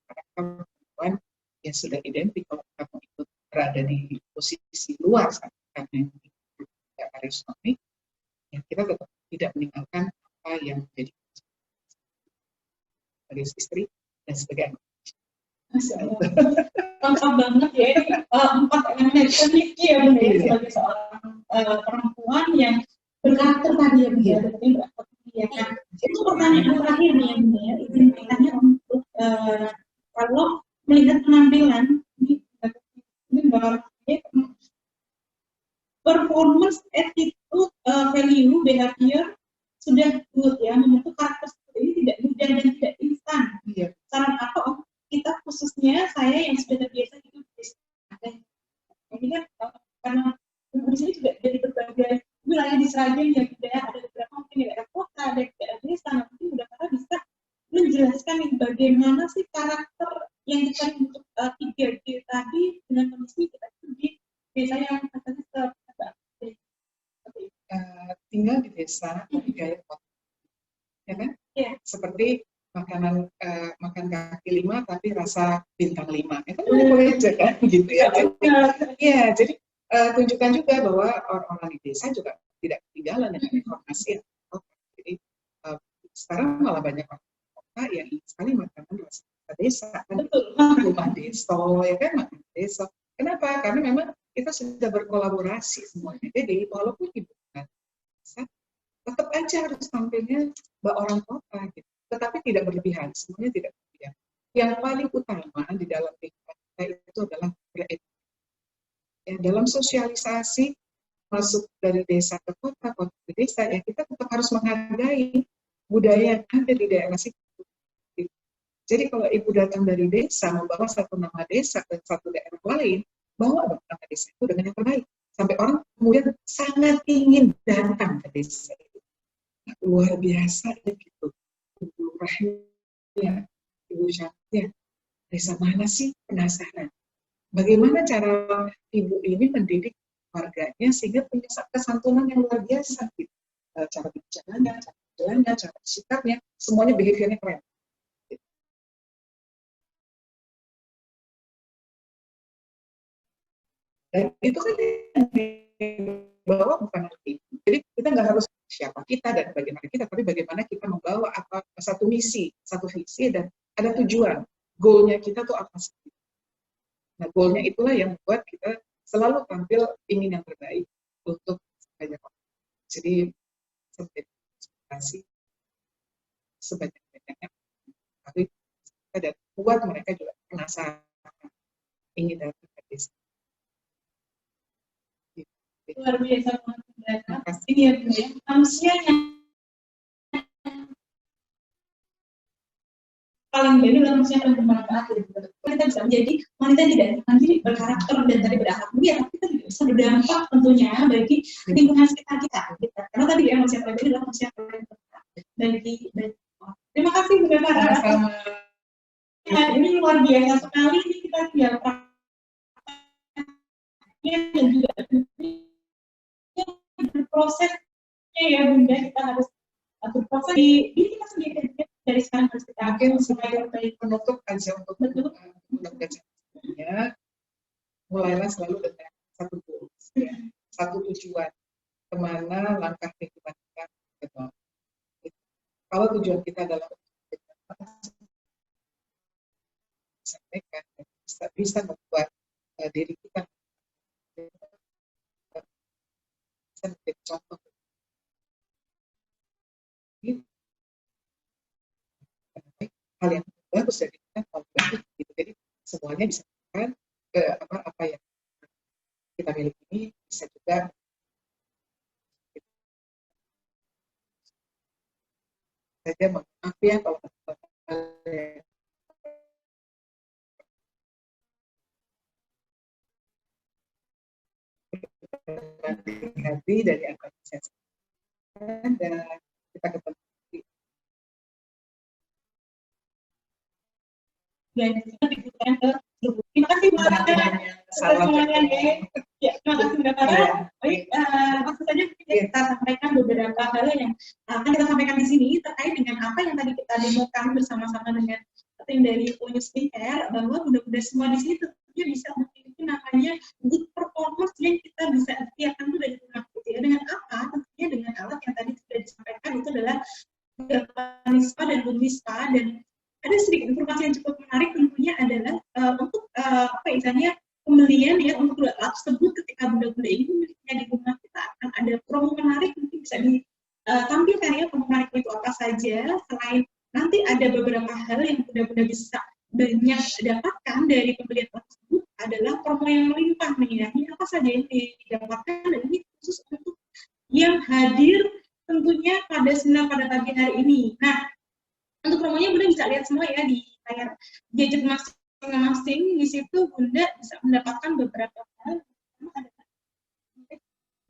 karakter perempuan yang sudah identik kalau kamu ikut berada di posisi luar karena yang harus suami, ya kita tetap tidak meninggalkan apa yang menjadi sebagai istri dan sebagai anak. Lengkap banget ya ini 4 elemen penting ya Bunda ya, sebagai seorang perempuan yang berkarakter tadi ya Bunda ya. Nah, itu pertanyaan terakhir nih ya Bunda ya, izin bertanya untuk kalau melihat penampilan ini performance, attitude, value, behavior sudah good ya, membentuk karakter seperti ini tidak mudah dan tidak instan. Iya. Saran apa? Kita khususnya saya yang sudah terbiasa hidup di Seragen. Ini kan karena di sini juga dari berbagai wilayah di Seragen ya, ada beberapa mungkin di daerah kota, ada di daerah desa, nanti udah karena bisa menjelaskan bagaimana sih karakter yang kita untuk 3D tadi dengan kondisi kita itu di desa yang katanya tinggal di desa tapi gaya kota, ya kan? Yeah. Seperti makan kaki 5 tapi rasa bintang 5, itu boleh aja kan, gitu ya. Jadi tunjukkan juga bahwa orang-orang di desa juga tidak ketinggalan dengan informasi yang kota. Jadi sekarang malah banyak orang kota yang ingin sekali makanan rasa desa kan, Betul. rumah desa, ya kan, makan desa. Kenapa? Karena memang kita sudah berkolaborasi semuanya. Jadi walaupun ibu kan desa, tetap aja harus tampilnya mbak orang kota gitu. Tetapi tidak berlebihan, semuanya tidak berlebihan. Yang paling utama di dalam kehidupan kita itu adalah beretika. Ya, dalam sosialisasi masuk dari desa ke kota, kota ke desa, ya kita tetap harus menghargai budaya yang ada di daerah situ. Jadi kalau ibu datang dari desa membawa satu nama desa ke satu daerah lain, bawa nama desa itu dengan yang terbaik. Sampai orang kemudian sangat ingin datang ke desa itu. Nah, luar biasa ya gitu. Ibu Rahimnya, Ibu Syafia, desa mana sih? Penasaran. Bagaimana cara ibu ini mendidik warganya sehingga punya kesantunan yang luar biasa gitu. Cara bicaranya, cara jalannya, cara sikapnya, semuanya behaviornya keren. Dan itu kan yang dibawa bukan lagi. Jadi kita nggak harus siapa kita dan bagaimana kita, tapi bagaimana kita membawa apa satu misi, satu visi, dan ada tujuan. Goalnya kita tuh apa sih? Nah, goalnya itulah yang membuat kita selalu tampil ingin yang terbaik untuk banyak orang. Jadi sampai inspirasi sebanyak-banyaknya, tapi kita dan buat mereka juga penasaran ingin datang ke desa. Luar biasa banget. Ini ya Bu ya, manusia yang paling baik adalah manusia yang bermanfaat. Kita bisa menjadi wanita yang tidak mandiri, berkarakter dan tadi berakhlak mulia, tapi kita juga bisa berdampak tentunya bagi lingkungan sekitar kita. Karena tadi ya manusia terbaik adalah manusia yang paling bermanfaat bagi. Terima kasih Bu Barbara. Sama-sama. Ya, ini luar biasa sekali kita tidak dan juga berprosesnya ya Bunda, kita harus berproses di diri kita sendiri dari sekarang harus kita mungkin sebagai penutup aja untuk ya, mulailah selalu dengan satu goals, ya, satu tujuan kemana langkah kehidupan kita gitu. Kalau tujuan kita adalah sampaikan bisa membuat diri kita bisa menjadi contoh. Hal yang bagus dari kita kalau baik gitu. Jadi semuanya bisa kan ke apa yang kita miliki ini bisa juga saja maaf ya kalau hati dari apa yang saya sampaikan dan kita ketemu. Dan kita dibutuhkan ke grup. Terima kasih Bu Ratna semuanya ya. Terima kasih Bu Ratna. Baik, langsung saja kita sampaikan beberapa hal yang akan kita sampaikan di sini terkait dengan apa yang tadi kita demokan bersama-sama dengan tim dari Ponyus Skincare, bahwa bunda-bunda semua di sini tentunya bisa memiliki namanya good performance yang kita bisa ikhtiarkan itu dari rumah gitu ya. Dengan apa? Tentunya dengan alat yang tadi sudah disampaikan itu adalah Nispa dan Bumispa. Dan ada sedikit informasi yang cukup menarik tentunya adalah untuk apa istilahnya pembelian ya untuk alat tersebut ketika bunda-bunda ini memilikinya di rumah, kita akan ada promo menarik, mungkin bisa ditampilkan ya promo menarik itu apa saja. Selain nanti ada beberapa hal yang bunda-bunda bisa banyak dapatkan dari pembelian alat tersebut adalah promo yang melimpah nih ya. Ini apa saja yang didapatkan dan ini khusus untuk yang hadir tentunya pada pagi hari ini. Nah, untuk promonya Bunda bisa lihat semua ya di layar gadget masing-masing. Di situ Bunda bisa mendapatkan beberapa hal.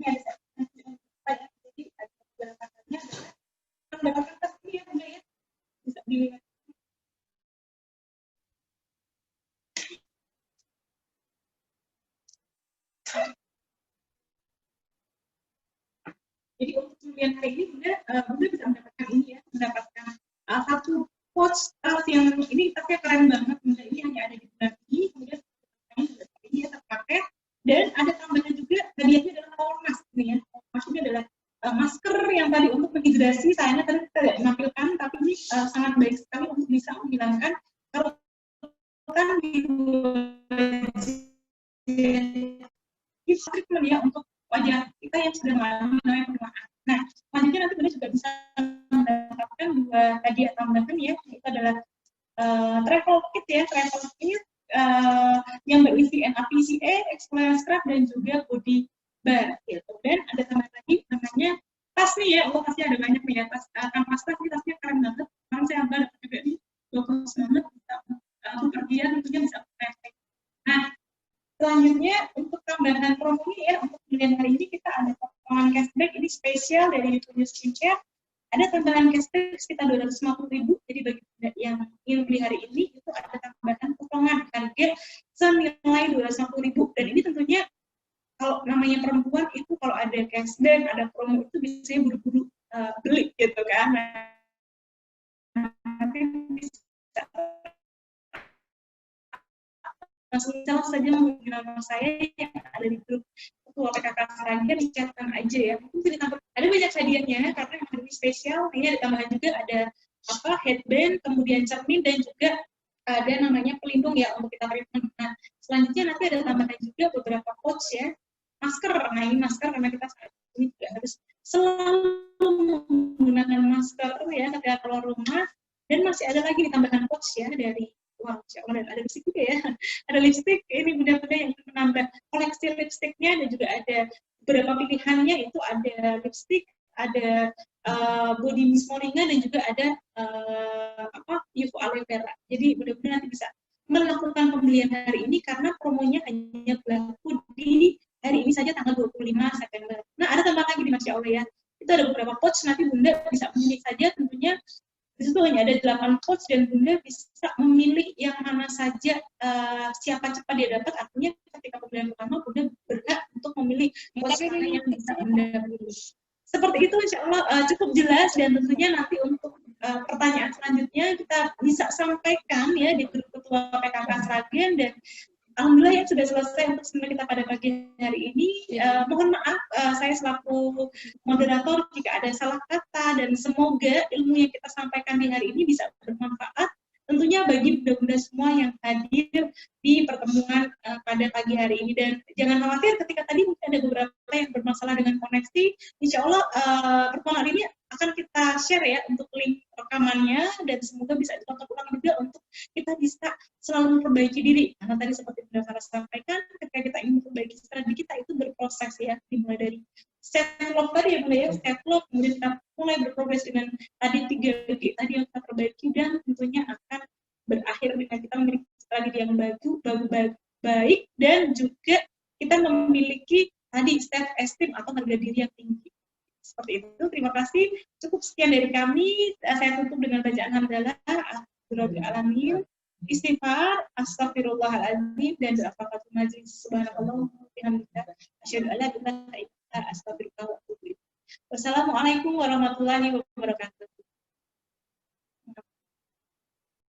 Jadi ada beberapa halnya mendapatkan tas ini ya Bunda ya. Bisa dilihat. Jadi untuk pembelian hari ini Bunda bisa mendapatkan ini ya, mendapatkan satu watch tas yang ini tasnya keren banget. Bunda, ini hanya ada di bulan ini, kemudian ini ya terpakai, dan ada tambahan juga hadiahnya adalah power mask ini ya. Maksudnya adalah masker yang tadi untuk menghidrasi, sayangnya tadi kita tidak menampilkan, tapi ini sangat baik sekali untuk bisa menghilangkan treatment ya untuk wajah kita yang sudah mengalami namanya penuaan. Nah, selanjutnya nanti Bunda juga bisa mendapatkan dua hadiah tambahan ya, itu adalah travel kit ya, travel kit yang berisi NAPCA, Exfoliant Scrub dan juga body bar gitu. Dan ada tambahan lagi namanya tas nih ya, tasnya ada banyak nih ya, kanvas tas ini tasnya keren banget. Sekarang saya dapat juga nih, bagus banget, bisa pergian tentunya bisa pakai. Nah, selanjutnya untuk tambahan promo ya, untuk pembelian hari ini kita ada potongan cashback ini spesial dari YouTube Skincare. Ada tambahan cashback sekitar 250.000. Jadi bagi yang ingin beli hari ini itu ada tambahan potongan harga senilai 250.000. Dan ini tentunya kalau namanya perempuan itu kalau ada cashback, ada promo itu biasanya buru-buru beli gitu kan. Nanti bisa langsung saja menghubungi nama saya yang ada di grup ketua PKK Saragen, dicatatkan aja ya. Mungkin bisa ditambah. Ada banyak hadiahnya karena hari ini spesial. Ini ada tambahan juga, ada headband, kemudian cermin dan juga ada namanya pelindung ya untuk kita treatment. Nah, selanjutnya nanti ada tambahan juga beberapa pouch ya. Masker. Nah, ini masker karena kita saat ini juga harus selalu menggunakan masker ya ketika keluar rumah. Dan masih ada lagi tambahan pouch ya dari dan ada lipstick juga ya. Ada lipstick, ini bunda-bunda yang menambah koleksi lipstiknya dan juga ada beberapa pilihannya, itu ada lipstick, ada body mist moringa dan juga ada UV aloe vera. Jadi bunda-bunda nanti bisa melakukan pembelian hari ini karena promonya hanya berlaku di hari ini saja tanggal 25 September. Nah, ada tambahan lagi di Masya Allah ya. Itu ada beberapa pouch, nanti bunda bisa memilih saja tentunya. Di situ hanya ada 8 pouch dan bunda bisa memilih yang mana saja, siapa cepat dia dapat. Artinya ketika pembelian pertama bunda berhak untuk memilih pouch mana yang bisa bunda pilih. Seperti itu insya Allah cukup jelas, dan tentunya nanti untuk pertanyaan selanjutnya kita bisa sampaikan ya di grup ketua PKK Sragen. Dan alhamdulillah ya sudah selesai untuk seminar kita pada pagi hari ini. Mohon maaf saya selaku moderator jika ada salah kata, dan semoga ilmu yang kita sampaikan di hari ini bisa bermanfaat tentunya bagi bunda-bunda semua yang hadir di pertemuan pada pagi hari ini. Dan jangan khawatir ketika tadi mungkin ada beberapa yang bermasalah dengan koneksi. Insya Allah pertemuan hari ini akan kita share ya untuk link rekamannya, dan semoga bisa ditonton ulang juga untuk kita bisa selalu memperbaiki diri. Karena tadi seperti Bunda Farah sampaikan, ketika kita ingin memperbaiki strategi kita itu berproses ya, dimulai dari self-love tadi ya Bunda ya, self-love, kemudian kita mulai berprogres dengan tadi 3G tadi yang kita perbaiki, dan tentunya akan berakhir dengan kita memiliki strategi yang baik, dan juga kita memiliki tadi self-esteem atau harga diri yang tinggi. Seperti itu. Terima kasih. Cukup sekian dari kami. Saya tutup dengan bacaan hamdalah, Rabbil alamin, istighfar, astagfirullahaladzim, dan doa kafaratul majlis. Subhanallah wa bihamdika, asyhadu an la ilaha illa anta, astaghfiruka wa atubu ilaik. Wassalamualaikum warahmatullahi wabarakatuh.